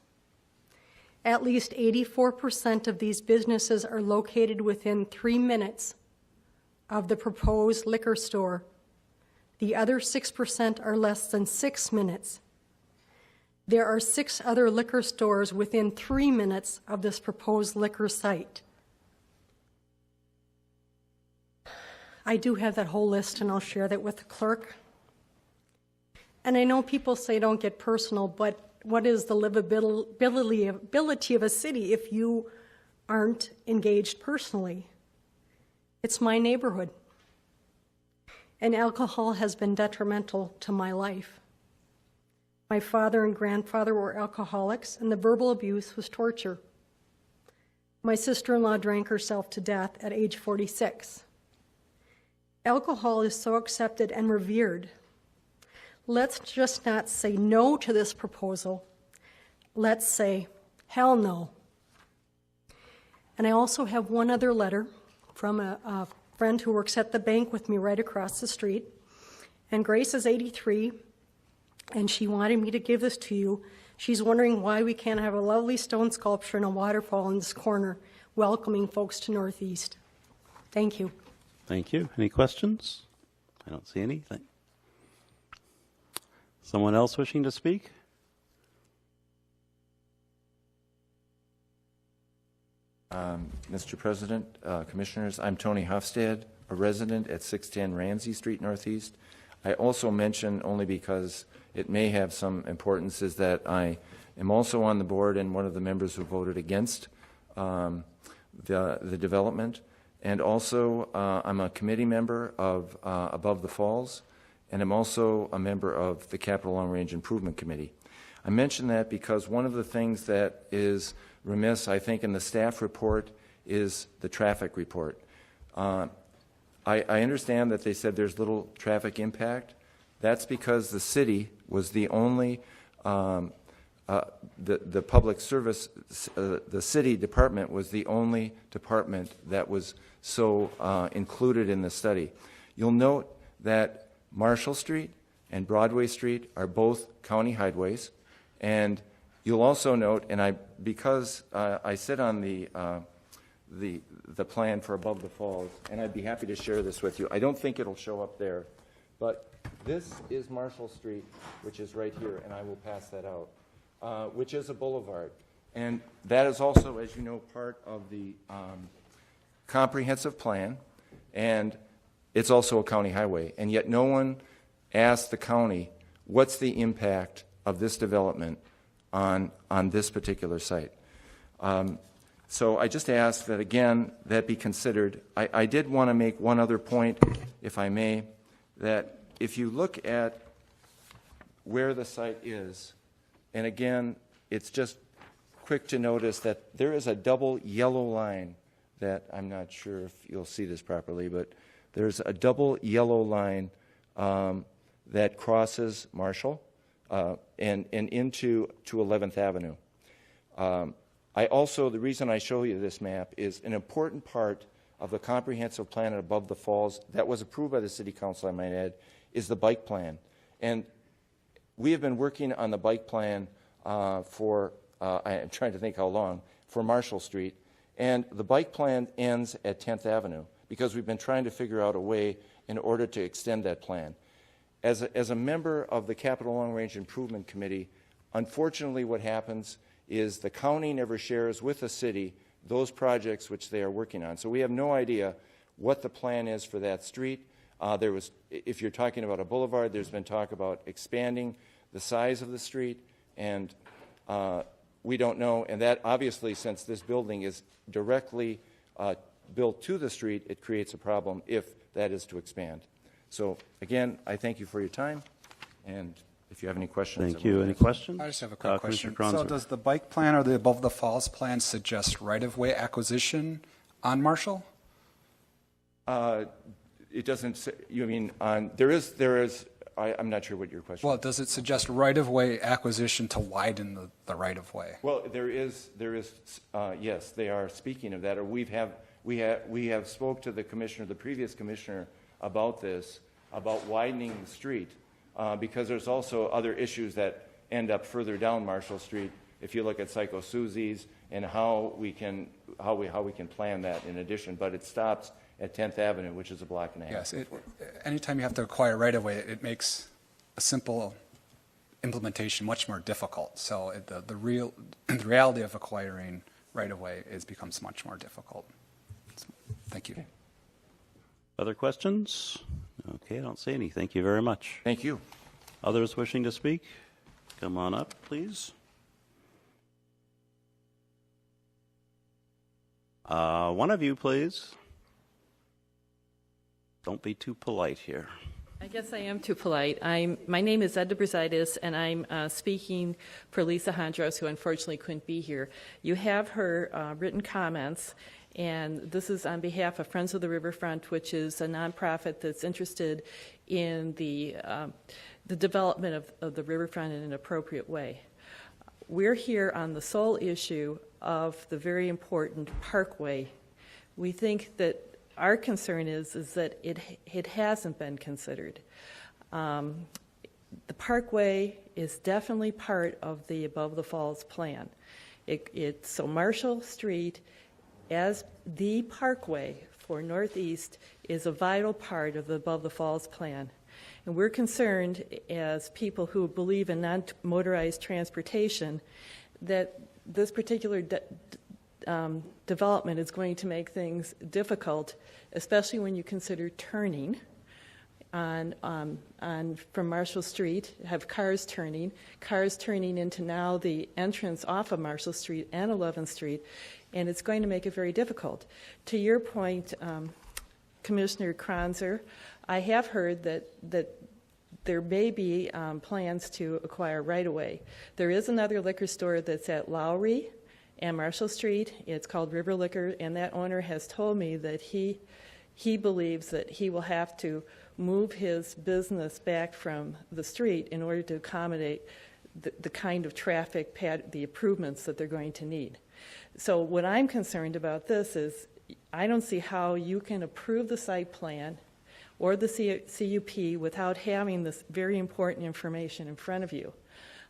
At least 84% of these businesses are located within 3 minutes of the proposed liquor store. The other 6% are less than 6 minutes. There are 6 other liquor stores within 3 minutes of this proposed liquor site. I do have that whole list, and I'll share that with the clerk. And I know people say don't get personal, but what is the livability of a city if you aren't engaged personally? It's my neighborhood. And alcohol has been detrimental to my life. My father and grandfather were alcoholics, and the verbal abuse was torture. My sister-in-law drank herself to death at age 46. Alcohol is so accepted and revered. Let's just not say no to this proposal. Let's say hell no. And I also have one other letter from a friend who works at the bank with me right across the street. And Grace is 83, and she wanted me to give this to you. She's wondering why we can't have a lovely stone sculpture and a waterfall in this corner, welcoming folks to Northeast. Thank you. Thank you. Any questions? I don't see anything. Someone else wishing to speak? Mr. President, Commissioners, I'm Tony Hofstad, a resident at 610 Ramsey Street Northeast. I also mention, only because it may have some importance, is that I am also on the board and one of the members who voted against the development. And also, I'm a committee member of Above the Falls, and I'm also a member of the Capital Long Range Improvement Committee. I mention that because one of the things that is remiss, I think, in the staff report is the traffic report. I understand that they said there's little traffic impact. That's because the city was the only, the public service, the city department was the only department that was so included in the study. You'll note that Marshall Street and Broadway Street are both county highways, and you'll also note, and because I sit on the plan for Above the Falls, and I'd be happy to share this with you. I don't think it'll show up there, but this is Marshall Street, which is right here, and I will pass that out, which is a boulevard. And that is also, as you know, part of the comprehensive plan, and it's also a county highway. And yet no one asked the county, what's the impact of this development on this particular site? So I just ask that, again, that be considered. I did want to make one other point, if I may, that if you look at where the site is, and again, it's just quick to notice that there is a double yellow line that I'm not sure if you'll see this properly, but there's a double yellow line that crosses Marshall and into 11th Avenue. I also, the reason I show you this map is an important part of the comprehensive plan at Above the Falls that was approved by the City Council, I might add, is the bike plan. And we have been working on the bike plan for, I'm trying to think how long, for Marshall Street. And the bike plan ends at 10th Avenue because we've been trying to figure out a way in order to extend that plan. As a member of the Capital Long Range Improvement Committee, unfortunately what happens is the county never shares with the city those projects which they are working on. So we have no idea what the plan is for that street. If you're talking about a boulevard, there's been talk about expanding the size of the street, and we don't know. And that obviously, since this building is directly built to the street, it creates a problem if that is to expand. So again, I thank you for your time, and if you have any questions. Thank you. Any questions? I just have a quick question. Commissioner So Krause. does the bike plan or the Above the Falls plan suggest right-of-way acquisition on Marshall? It doesn't say, you mean on, there is, I'm not sure what your question Well, is. does it suggest right-of-way acquisition to widen the right-of-way? Well, there is, yes, they are speaking of that, or we have spoke to the commissioner, the previous commissioner, about this, about widening the street, because there's also other issues that end up further down Marshall Street. If you look at Psycho Susie's and how we can plan that in addition, but it stops at 10th Avenue, which is a block and a half. Yes. Anytime you have to acquire right-of-way, it makes a simple implementation much more difficult. So the reality of acquiring right-of-way becomes much more difficult. Thank you. Okay. Other questions? Okay, I don't see any. Thank you very much. Thank you. Others wishing to speak? Come on up, please. One of you, please. Don't be too polite here. I guess I am too polite. My name is Edna Brzaitis, and I'm speaking for Lisa Hondros, who unfortunately couldn't be here. You have her written comments, and this is on behalf of Friends of the Riverfront, which is a nonprofit that's interested in the development of the riverfront in an appropriate way. We're here on the sole issue of the very important parkway. We think that our concern is that it hasn't been considered. The parkway is definitely part of the Above the Falls plan. So Marshall Street, as the parkway for Northeast, is a vital part of the Above the Falls plan. And we're concerned, as people who believe in non-motorized transportation, that this particular development is going to make things difficult, especially when you consider turning from Marshall Street, have cars turning into now the entrance off of Marshall Street and 11th Street, and it's going to make it very difficult. To your point, Commissioner Krause, I have heard that there may be plans to acquire right-of-way. There is another liquor store that's at Lowry and Marshall Street. It's called River Liquor, and that owner has told me that he believes that he will have to move his business back from the street in order to accommodate the kind of traffic the improvements that they're going to need. So what I'm concerned about this is I don't see how you can approve the site plan or the CUP without having this very important information in front of you.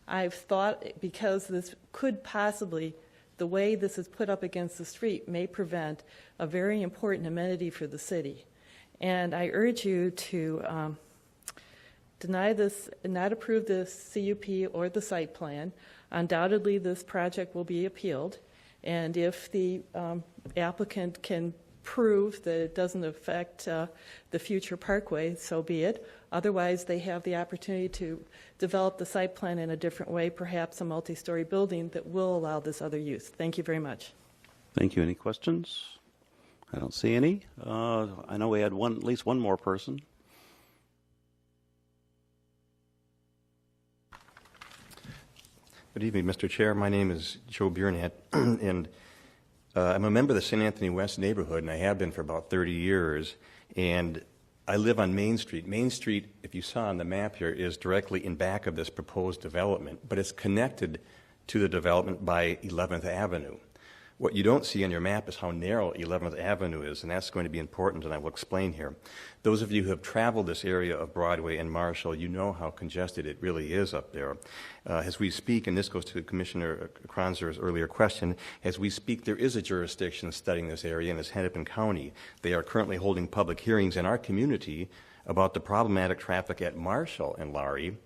I've thought, because this could possibly, the way this is put up against the street may prevent a very important amenity for the city. And I urge you to deny this, not approve this CUP or the site plan. Undoubtedly, this project will be appealed. And if the applicant can prove that it doesn't affect the future parkway, so be it. Otherwise, they have the opportunity to develop the site plan in a different way, perhaps a multi-story building that will allow this other use. Thank you very much. Thank you. Any questions? I don't see any. I know we had at least one more person. Good evening, Mr. Chair. My name is Joe Biernat, and I'm a member of the St. Anthony West neighborhood, and I have been for about 30 years. And I live on Main Street. Main Street, if you saw on the map here, is directly in back of this proposed development, but it's connected to the development by 11th Avenue. What you don't see on your map is how narrow 11th Avenue is, and that's going to be important, and I will explain here. Those of you who have traveled this area of Broadway and Marshall, you know how congested it really is up there. As we speak, and this goes to Commissioner Kronzer's earlier question, as we speak, there is a jurisdiction studying this area, and it's Hennepin County. They are currently holding public hearings in our community about the problematic traffic at Marshall and Lowry,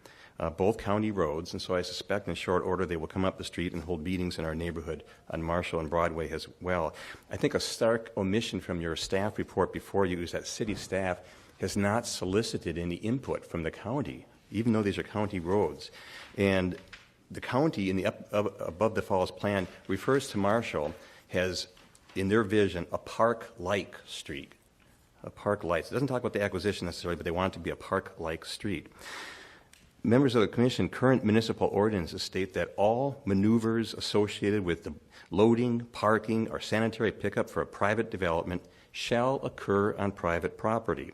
both county roads, and so I suspect in short order they will come up the street and hold meetings in our neighborhood on Marshall and Broadway as well. I think a stark omission from your staff report before you is that city staff has not solicited any input from the county, even though these are county roads. And the county in the Above the Falls plan refers to Marshall as, in their vision, a park-like street. A park-like. It doesn't talk about the acquisition necessarily, but they want it to be a park-like street. Members of the Commission, current municipal ordinances state that all maneuvers associated with the loading, parking, or sanitary pickup for a private development shall occur on private property.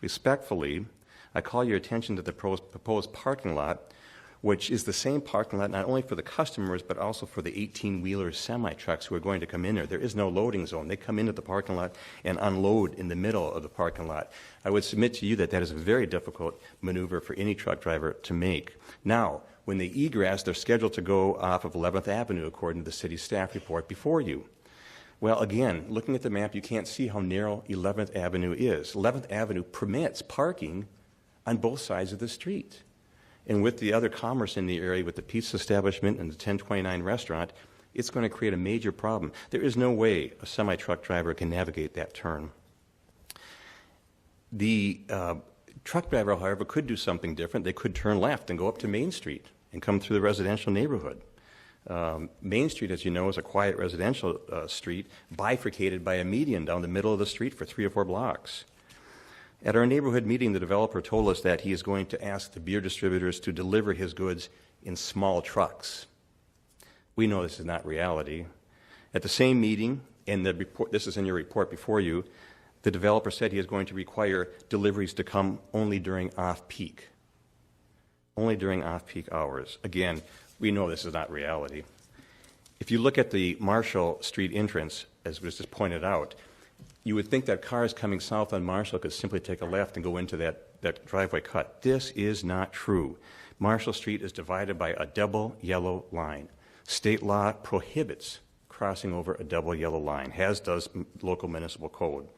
Respectfully, I call your attention to the proposed parking lot, which is the same parking lot not only for the customers but also for the 18-wheeler semi-trucks who are going to come in there. There is no loading zone. They come into the parking lot and unload in the middle of the parking lot. I would submit to you that that is a very difficult maneuver for any truck driver to make. Now, when they egress, they're scheduled to go off of 11th Avenue according to the city staff report before you. Well, again, looking at the map, you can't see how narrow 11th Avenue is. 11th Avenue permits parking on both sides of the street. And with the other commerce in the area, with the pizza establishment and the 1029 restaurant, it's going to create a major problem. There is no way a semi-truck driver can navigate that turn. The truck driver, however, could do something different. They could turn left and go up to Main Street and come through the residential neighborhood. Main Street, as you know, is a quiet residential street bifurcated by a median down the middle of the street for 3 or 4 blocks. At our neighborhood meeting, the developer told us that he is going to ask the beer distributors to deliver his goods in small trucks. We know this is not reality. At the same meeting, and the report, this is in your report before you, the developer said he is going to require deliveries to come only during off-peak. Only during off-peak hours. Again, we know this is not reality. If you look at the Marshall Street entrance, as was just pointed out, you would think that cars coming south on Marshall could simply take a left and go into that driveway cut. This is not true. Marshall Street is divided by a double yellow line. State law prohibits crossing over a double yellow line, as does local municipal code.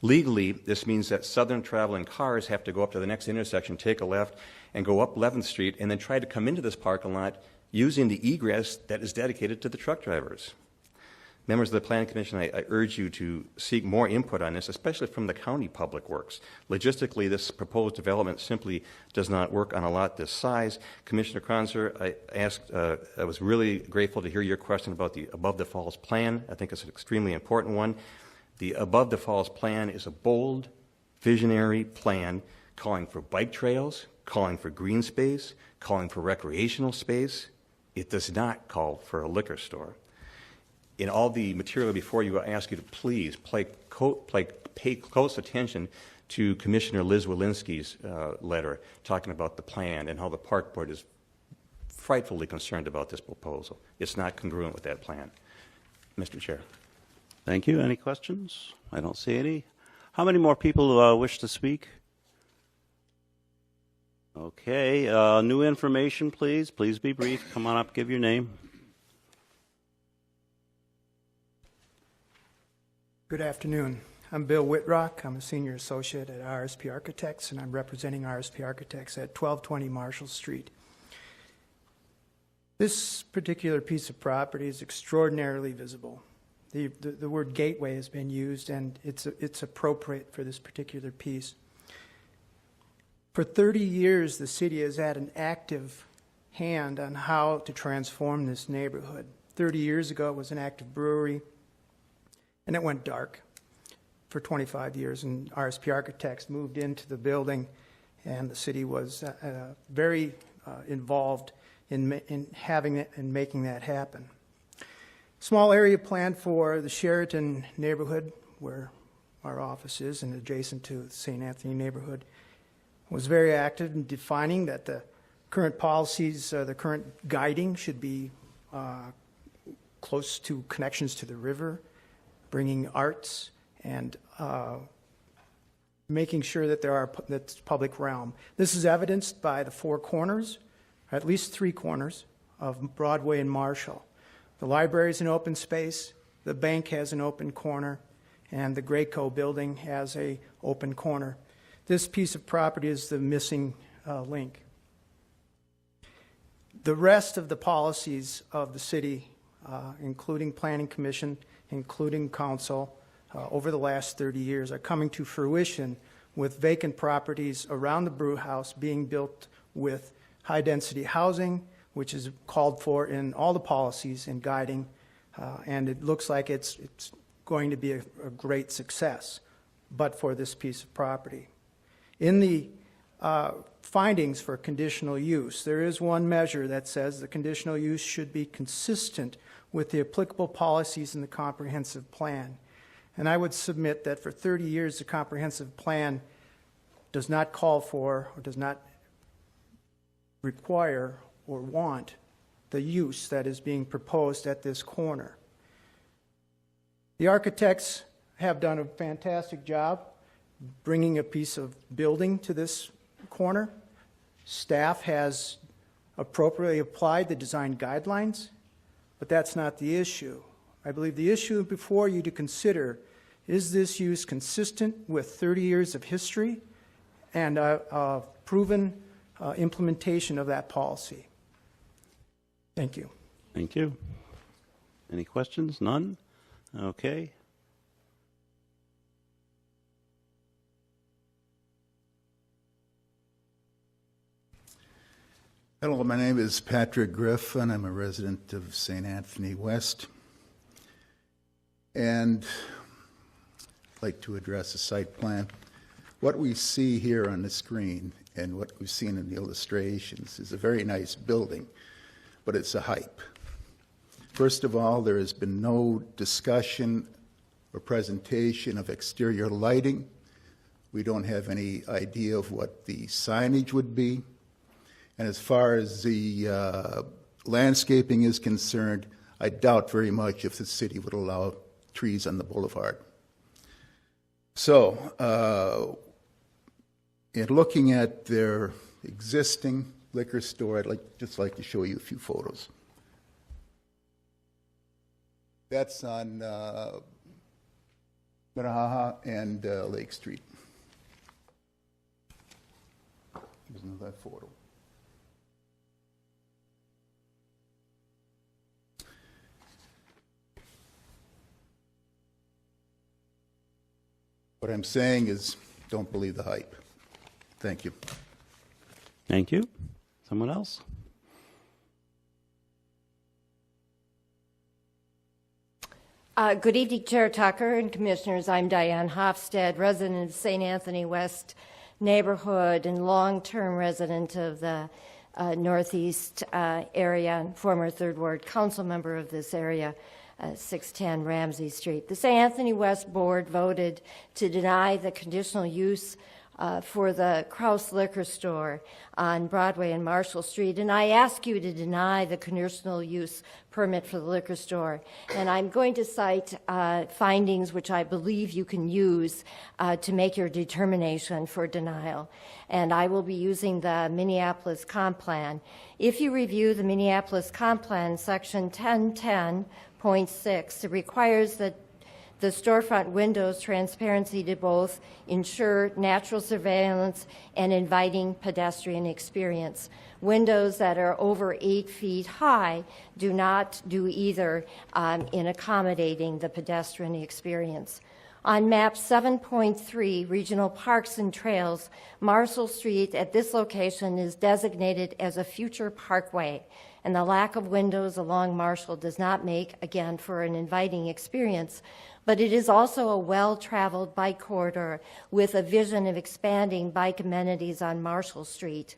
Legally, this means that southern traveling cars have to go up to the next intersection, take a left, and go up 11th Street, and then try to come into this parking lot using the egress that is dedicated to the truck drivers. Members of the Planning Commission, I urge you to seek more input on this, especially from the county public works. Logistically, this proposed development simply does not work on a lot this size. Commissioner Krause, I was really grateful to hear your question about the Above the Falls plan. I think it's an extremely important one. The Above the Falls plan is a bold, visionary plan calling for bike trails, calling for green space, calling for recreational space. It does not call for a liquor store. In all the material before you, I ask you to please pay close attention to Commissioner Liz Walensky's letter talking about the plan and how the Park Board is frightfully concerned about this proposal. It's not congruent with that plan. Mr. Chair. Thank you. Any questions? I don't see any. How many more people wish to speak? Okay. New information, please. Please be brief. Come on up. Give your name. Good afternoon. I'm Bill Whitrock. I'm a senior associate at RSP Architects, and I'm representing RSP Architects at 1220 Marshall Street. This particular piece of property is extraordinarily visible. The word gateway has been used, and it's appropriate for this particular piece. For 30 years, the city has had an active hand on how to transform this neighborhood. 30 years ago, it was an active brewery, and it went dark for 25 years, and RSP Architects moved into the building, and the city was very involved in having it and making that happen. Small area planned for the Sheraton neighborhood, where our office is, and adjacent to the St. Anthony neighborhood, was very active in defining that the current policies, the current guiding should be close to connections to the river, bringing arts, and making sure that that's public realm. This is evidenced by the four corners, or at least three corners, of Broadway and Marshall. The library is an open space, the bank has an open corner, and the Graco building has an open corner. This piece of property is the missing link. The rest of the policies of the city, including Planning Commission, including Council, over the last 30 years, are coming to fruition with vacant properties around the brew house being built with high-density housing, which is called for in all the policies and guiding, and it looks like it's going to be a great success, but for this piece of property. In the findings for conditional use, there is one measure that says the conditional use should be consistent with the applicable policies in the comprehensive plan. And I would submit that for 30 years, the comprehensive plan does not call for or does not require or want the use that is being proposed at this corner. The architects have done a fantastic job bringing a piece of building to this corner. Staff has appropriately applied the design guidelines, but that's not the issue. I believe the issue before you to consider is this use consistent with 30 years of history and a proven implementation of that policy. Thank you. Thank you. Any questions? None? Okay. Hello, my name is Patrick Griffin. I'm a resident of St. Anthony West. And I'd like to address a site plan. What we see here on the screen and what we've seen in the illustrations is a very nice building, but it's a hype. First of all, there has been no discussion or presentation of exterior lighting. We don't have any idea of what the signage would be. And as far as the landscaping is concerned, I doubt very much if the city would allow trees on the boulevard. So, in looking at their existing liquor store, I'd just like to show you a few photos. That's on Minnehaha and Lake Street. Here's another photo. What I'm saying is, don't believe the hype. Thank you. Thank you. Someone else? Good evening, Chair Tucker and Commissioners. I'm Diane Hofstad, resident of St. Anthony West neighborhood and long-term resident of the Northeast area and former Third Ward council member of this area. 610 Ramsey Street. The St. Anthony West Board voted to deny the conditional use for the Krause Liquor Store on Broadway and Marshall Street, and I ask you to deny the conditional use permit for the liquor store. And I'm going to cite findings which I believe you can use to make your determination for denial. And I will be using the Minneapolis Comp Plan. If you review the Minneapolis Comp Plan, Section 1010.6, it requires that the storefront windows transparency to both ensure natural surveillance and inviting pedestrian experience. Windows that are over 8 feet high do not do either in accommodating the pedestrian experience. On map 7.3, Regional Parks and Trails, Marshall Street at this location is designated as a future parkway, and the lack of windows along Marshall does not make, again, for an inviting experience, but it is also a well-traveled bike corridor with a vision of expanding bike amenities on Marshall Street.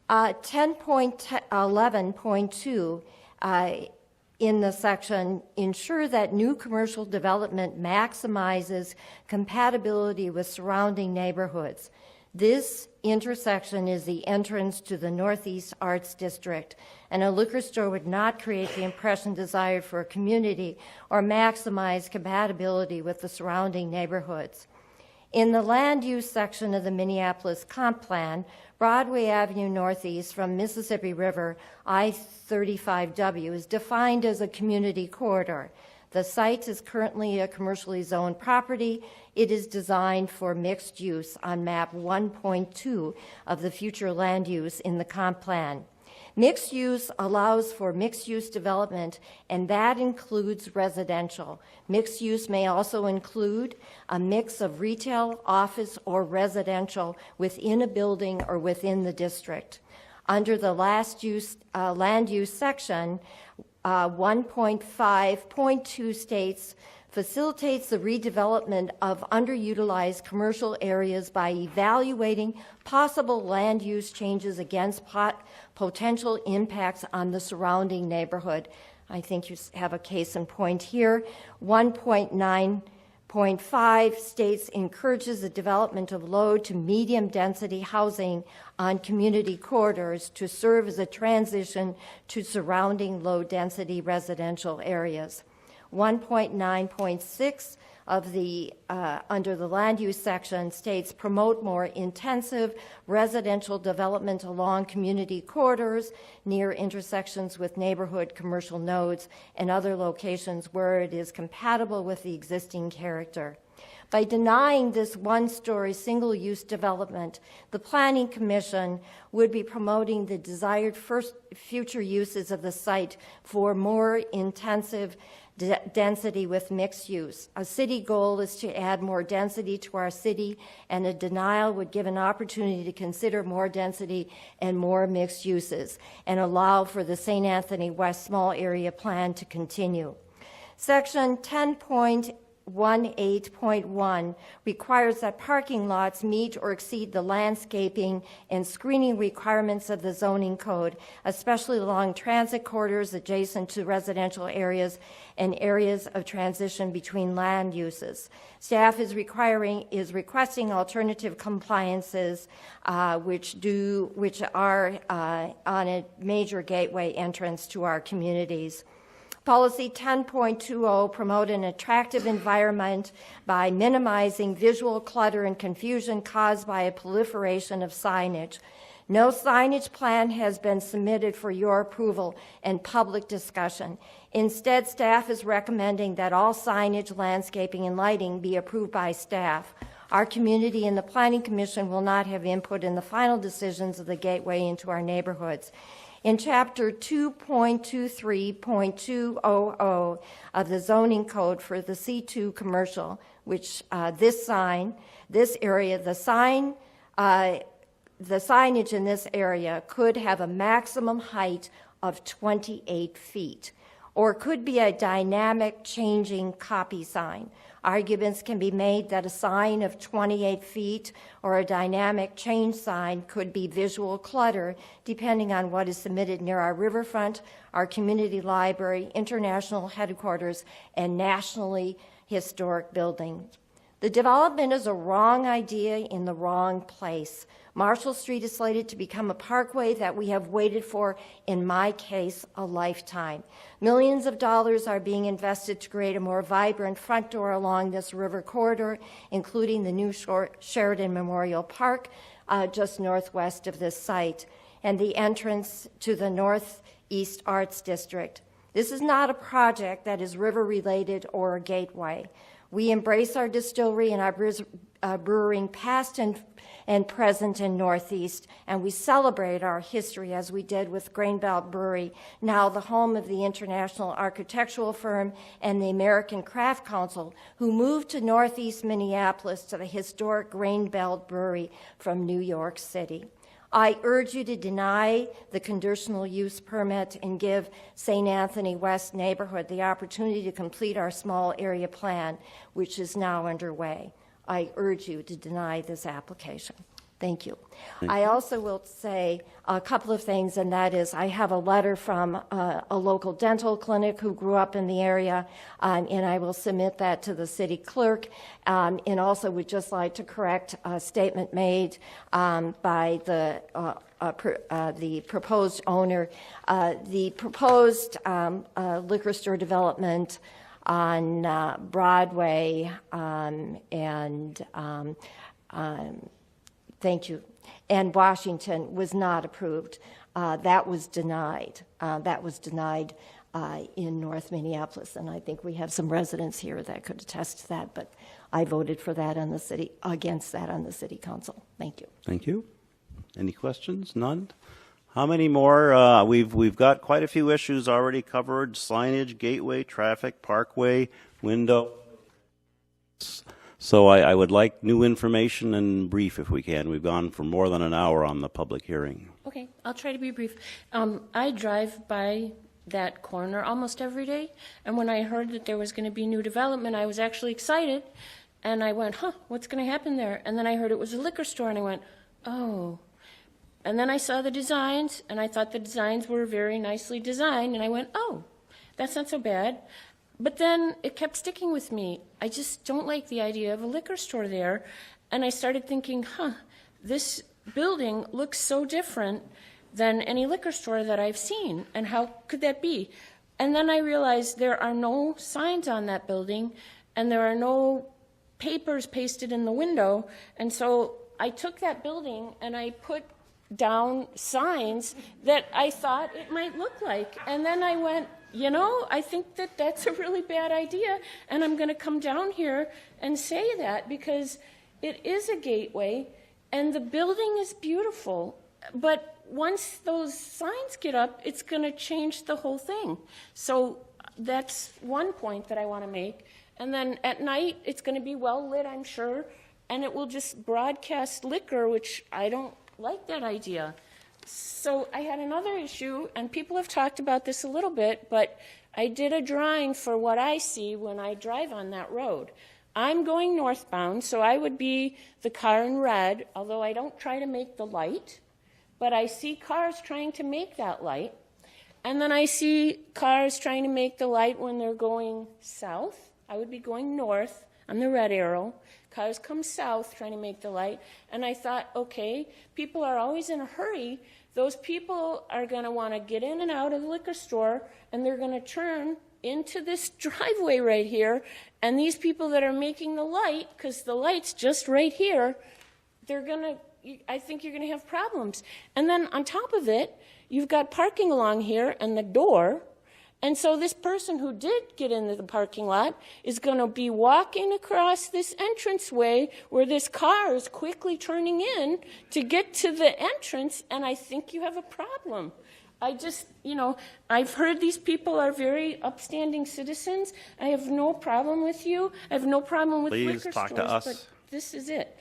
10.11.2 in the section, ensure that new commercial development maximizes compatibility with surrounding neighborhoods. This intersection is the entrance to the Northeast Arts District, and a liquor store would not create the impression desired for a community or maximize compatibility with the surrounding neighborhoods. In the land use section of the Minneapolis Comp Plan, Broadway Avenue Northeast from Mississippi River, I-35W, is defined as a community corridor. The site is currently a commercially zoned property. It is designed for mixed use on map 1.2 of the future land use in the comp plan. Mixed use allows for mixed use development, and that includes residential. Mixed use may also include a mix of retail, office, or residential within a building or within the district. Under the land use section, 1.5.2 states, facilitates the redevelopment of underutilized commercial areas by evaluating possible land use changes against potential impacts on the surrounding neighborhood. I think you have a case in point here. 1.9.5 states encourages the development of low to medium density housing on community corridors to serve as a transition to surrounding low density residential areas. 1.9.6 of the under the land use section states promote more intensive residential development along community corridors near intersections with neighborhood commercial nodes and other locations where it is compatible with the existing character. By denying this one-story single-use development, the Planning Commission would be promoting the desired future uses of the site for more intensive density with mixed use. A city goal is to add more density to our city, and a denial would give an opportunity to consider more density and more mixed uses and allow for the St. Anthony West Small Area Plan to continue. Section 10.18.1 requires that parking lots meet or exceed the landscaping and screening requirements of the zoning code, especially along transit corridors adjacent to residential areas and areas of transition between land uses. Staff is requesting alternative compliances which are on a major gateway entrance to our communities. Policy 10.20, promote an attractive environment by minimizing visual clutter and confusion caused by a proliferation of signage. No signage plan has been submitted for your approval and public discussion. Instead, staff is recommending that all signage, landscaping, and lighting be approved by staff. Our community and the Planning Commission will not have input in the final decisions of the gateway into our neighborhoods. In Chapter 2.23.200 of the zoning code for the C2 commercial, which the signage in this area could have a maximum height of 28 feet, or could be a dynamic changing copy sign. Arguments can be made that a sign of 28 feet or a dynamic change sign could be visual clutter, depending on what is submitted near our riverfront, our community library, international headquarters, and nationally historic buildings. The development is a wrong idea in the wrong place. Marshall Street is slated to become a parkway that we have waited for, in my case, a lifetime. Millions of dollars are being invested to create a more vibrant front door along this river corridor, including the new Sheridan Memorial Park just northwest of this site, and the entrance to the Northeast Arts District. This is not a project that is river-related or a gateway. We embrace our distillery and our brewing past and present in Northeast, and we celebrate our history as we did with Grainbelt Brewery, now the home of the international architectural firm and the American Craft Council, who moved to Northeast Minneapolis to the historic Grainbelt Brewery from New York City. I urge you to deny the conditional use permit and give St. Anthony West neighborhood the opportunity to complete our small area plan, which is now underway. I urge you to deny this application. Thank you. I also will say a couple of things, and that is I have a letter from a local dental clinic who grew up in the area, and I will submit that to the city clerk, and also would just like to correct a statement made by the proposed owner. The proposed liquor store development on Broadway thank you, and Washington was not approved. That was denied. In North Minneapolis, and I think we have some residents here that could attest to that, but I voted for that against that on the city council. Thank you. Thank you. Any questions? None? How many more? We've got quite a few issues already covered: signage, gateway, traffic, parkway, window. So I would like new information and brief if we can. We've gone for more than an hour on the public hearing. Okay, I'll try to be brief. I drive by that corner almost every day, and when I heard that there was going to be new development, I was actually excited, and I went, what's going to happen there? And then I heard it was a liquor store, and I went, oh. And then I saw the designs, and I thought the designs were very nicely designed, and I went, oh, that's not so bad. But then it kept sticking with me. I just don't like the idea of a liquor store there. And I started thinking, this building looks so different than any liquor store that I've seen. And how could that be? And then I realized there are no signs on that building, and there are no papers pasted in the window. And so I took that building and I put down signs that I thought it might look like. And then I went, I think that that's a really bad idea, and I'm going to come down here and say that because it is a gateway, and the building is beautiful, but once those signs get up, it's going to change the whole thing. So that's one point that I want to make. And then at night, it's going to be well lit, I'm sure, and it will just broadcast liquor, which I don't like that idea. So I had another issue, and people have talked about this a little bit, but I did a drawing for what I see when I drive on that road. I'm going northbound, so I would be the car in red, although I don't try to make the light, but I see cars trying to make that light. And then I see cars trying to make the light when they're going south. I would be going north on the red arrow. Cars come south trying to make the light. And I thought, okay, people are always in a hurry. Those people are going to want to get in and out of the liquor store, and they're going to turn into this driveway right here, and these people that are making the light, because the light's just right here, I think you're gonna have problems. And then on top of it, you've got parking along here and the door, and so this person who did get into the parking lot is gonna be walking across this entranceway where this car is quickly turning in to get to the entrance, and I think you have a problem. I just, I've heard these people are very upstanding citizens. I have no problem with you. I have no problem with Please liquor talk stores, to us. but this is it.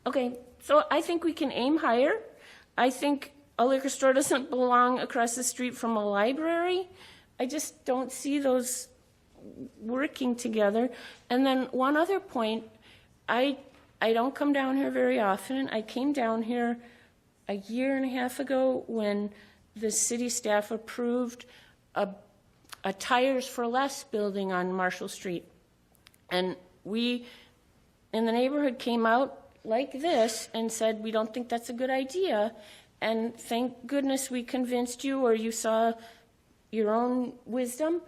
Okay, so I think we can aim higher. I think a liquor store doesn't belong across the street from a library. I just don't see those working together. And then one other point, I don't come down here very often. I came down here a year and a half ago when the city staff approved a Tires for Less building on Marshall Street. And we in the neighborhood came out like this and said, we don't think that's a good idea. And thank goodness we convinced you, or you saw your own wisdom.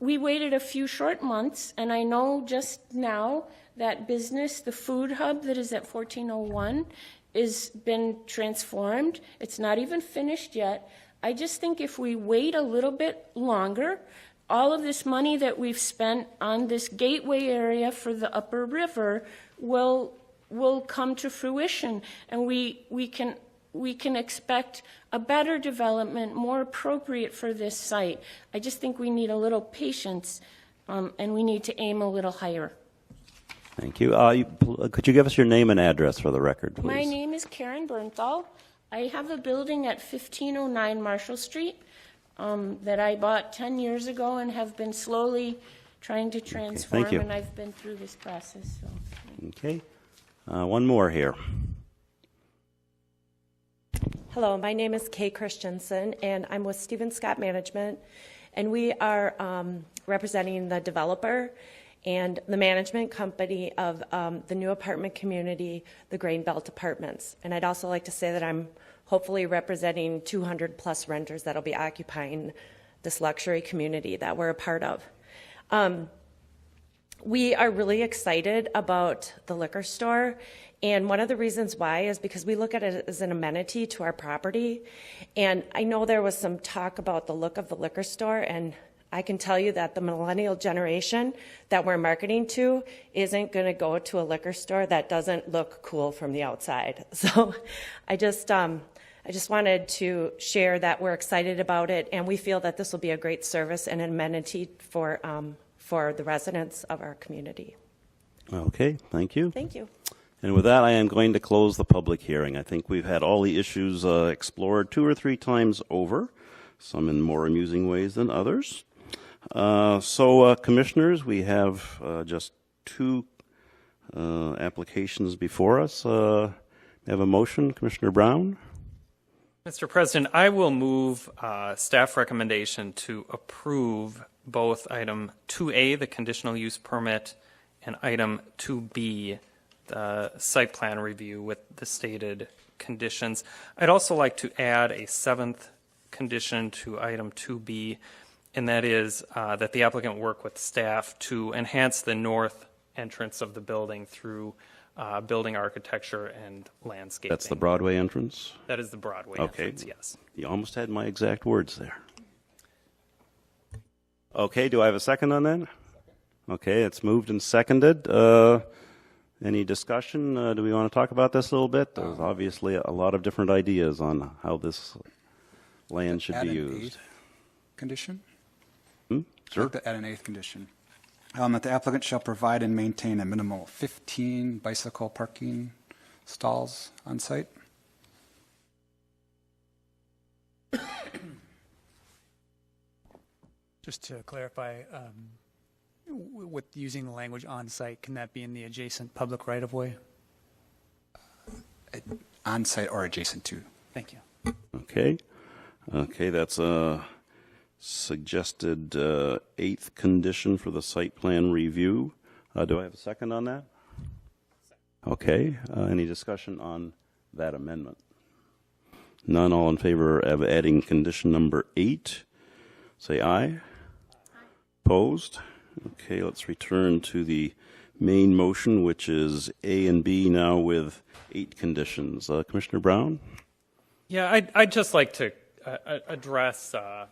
We waited a few short months, and I know just now that business, the food hub that is at 1401, is been transformed. It's not even finished yet. I just think if we wait a little bit longer, all of this money that we've spent on this gateway area for the upper river will come to fruition, and we can expect a better development, more appropriate for this site. I just think we need a little patience, and we need to aim a little higher. Thank you. Could you give us your name and address for the record, please? My name is Karen Bernthal. I have a building at 1509 Marshall Street that I bought 10 years ago and have been slowly trying to transform, thank you. and I've been through this process. So. Okay. One more here. Hello, my name is Kay Christensen, and I'm with Stephen Scott Management, and we are representing the developer and the management company of the new apartment community, the Grain Belt Apartments. And I'd also like to say that I'm hopefully representing 200 plus renters that'll be occupying this luxury community that we're a part of. We are really excited about the liquor store, and one of the reasons why is because we look at it as an amenity to our property. And I know there was some talk about the look of the liquor store, and I can tell you that the millennial generation that we're marketing to isn't going to go to a liquor store that doesn't look cool from the outside. So I just wanted to share that we're excited about it, and we feel that this will be a great service and amenity for the residents of our community. Okay, thank you. Thank you. And with that, I am going to close the public hearing. I think we've had all the issues explored 2 or 3 times over, some in more amusing ways than others. Commissioners, we have just 2 applications before us. We have a motion, Commissioner Brown. Mr. President, I will move staff recommendation to approve both item 2A, the conditional use permit, and item 2B, the site plan review with the stated conditions. I'd also like to add a 7th condition to item 2B, and that is that the applicant work with staff to enhance the north entrance of the building through building architecture and landscaping. That's the Broadway entrance? That is the Broadway Okay. entrance, yes. You almost had my exact words there. Okay, do I have a second on that? Okay, it's moved and seconded. Any discussion? Do we want to talk about this a little bit? There's obviously a lot of different ideas on how this land should be used. Condition? Sure. I'd like to add an 8th condition. That the applicant shall provide and maintain a minimum of 15 bicycle parking stalls on site. Just to clarify, with using the language on-site, can that be in the adjacent public right-of-way? On-site or adjacent to. Thank you. Okay. Okay, that's a suggested 8th condition for the site plan review. Do I have a second on that? Okay. Any discussion on that amendment? None. All in favor of adding condition number 8, say aye. opposed? Okay, let's return to the main motion, which is A and B now with 8 conditions. Commissioner Brown? Yeah, I'd just like to address a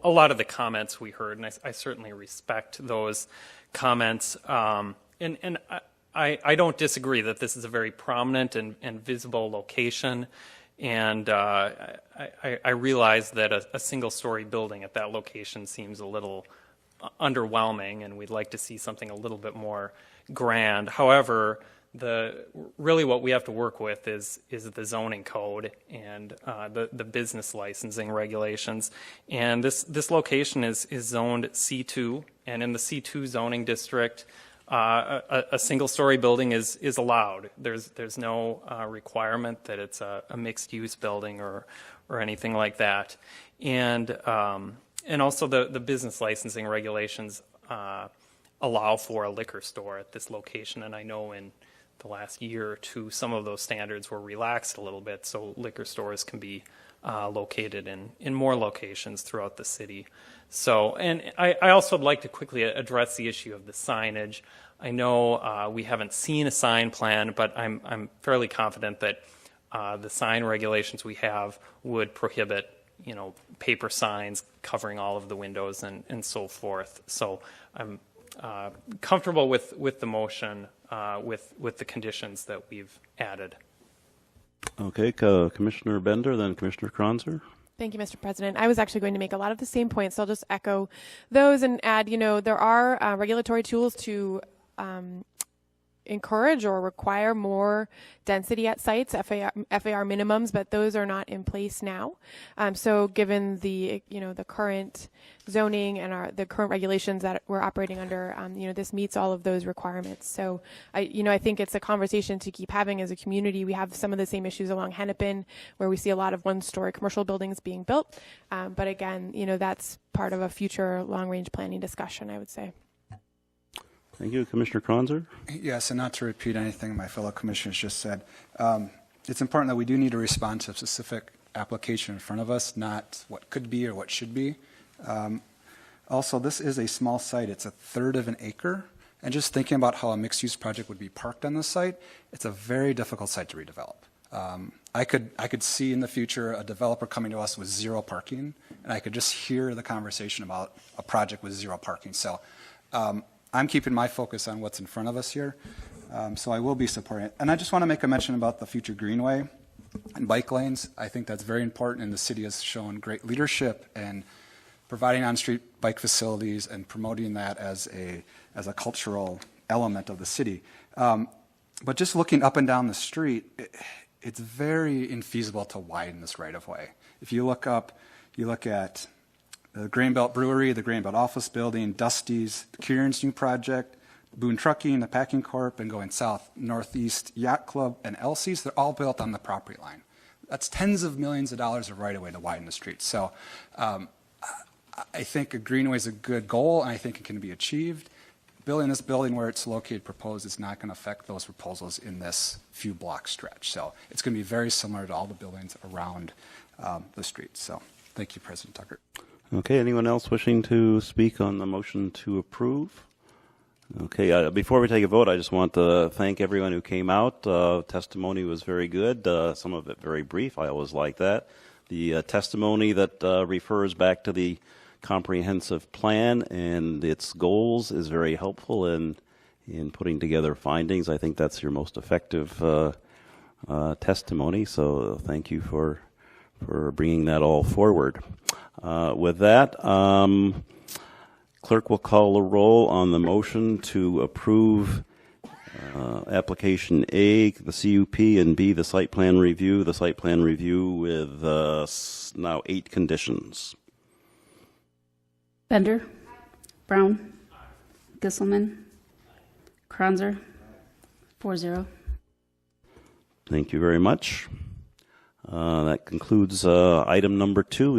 lot of the comments we heard, and I certainly respect those comments. And I don't disagree that this is a very prominent and visible location, and I realize that a single-story building at that location seems a little underwhelming, and we'd like to see something a little bit more grand. However, really what we have to work with is the zoning code and the business licensing regulations. And this location is zoned C2, and in the C2 zoning district, a single-story building is allowed. There's no requirement that it's a mixed-use building or anything like that. And also the business licensing regulations allow for a liquor store at this location. And I know in the last year or two, some of those standards were relaxed a little bit, so liquor stores can be located in more locations throughout the city. So, and I also would like to quickly address the issue of the signage. I know we haven't seen a sign plan, but I'm fairly confident that the sign regulations we have would prohibit, paper signs covering all of the windows and so forth. So I'm comfortable with the motion, with the conditions that we've added. Okay, Commissioner Bender, then Commissioner Krause. Thank you, Mr. President. I was actually going to make a lot of the same points, so I'll just echo those and add, there are regulatory tools to encourage or require more density at sites, FAR minimums, but those are not in place now. So given the, the current zoning and the current regulations that we're operating under, this meets all of those requirements. So I think it's a conversation to keep having as a community. We have some of the same issues along Hennepin where we see a lot of one-story commercial buildings being built. But again, that's part of a future long-range planning discussion, I would say. Thank you. Commissioner Krause? Yes, and not to repeat anything my fellow commissioners just said, it's important that we do need to respond to a specific application in front of us, not what could be or what should be. Also, this is a small site. It's 1/3 of an acre. And just thinking about how a mixed-use project would be parked on this site, it's a very difficult site to redevelop. I could see in the future a developer coming to us with 0 parking, and I could just hear the conversation about a project with 0 parking. So I'm keeping my focus on what's in front of us here, so I will be supporting it. And I just want to make a mention about the future greenway and bike lanes. I think that's very important, and the city has shown great leadership in providing on-street bike facilities and promoting that as a cultural element of the city. But just looking up and down the street, it's very infeasible to widen this right-of-way. If you look at the Grainbelt Brewery, the Grainbelt Office Building, Dusty's, the Kieran's new project, Boone Trucking, the Packing Corp, and going south, Northeast Yacht Club, and Elsie's, they're all built on the property line. That's tens of millions of dollars of right-of-way to widen the street. So I think a greenway is a good goal, and I think it can be achieved. Building this building where it's located proposed is not going to affect those proposals in this few block stretch. So it's going to be very similar to all the buildings around the street. So thank you, President Tucker. Okay, anyone else wishing to speak on the motion to approve? Okay, before we take a vote, I just want to thank everyone who came out. Testimony was very good, some of it very brief. I always like that. The testimony that refers back to the comprehensive plan and its goals is very helpful in putting together findings. I think that's your most effective testimony, so thank you for bringing that all forward. With that, clerk will call a roll on the motion to approve application A, the CUP, and B, the site plan review. The site plan review with now 8 conditions. Bender, Brown, Gisselman, Kronzer, 4-0. Thank you very much. That concludes item number 2.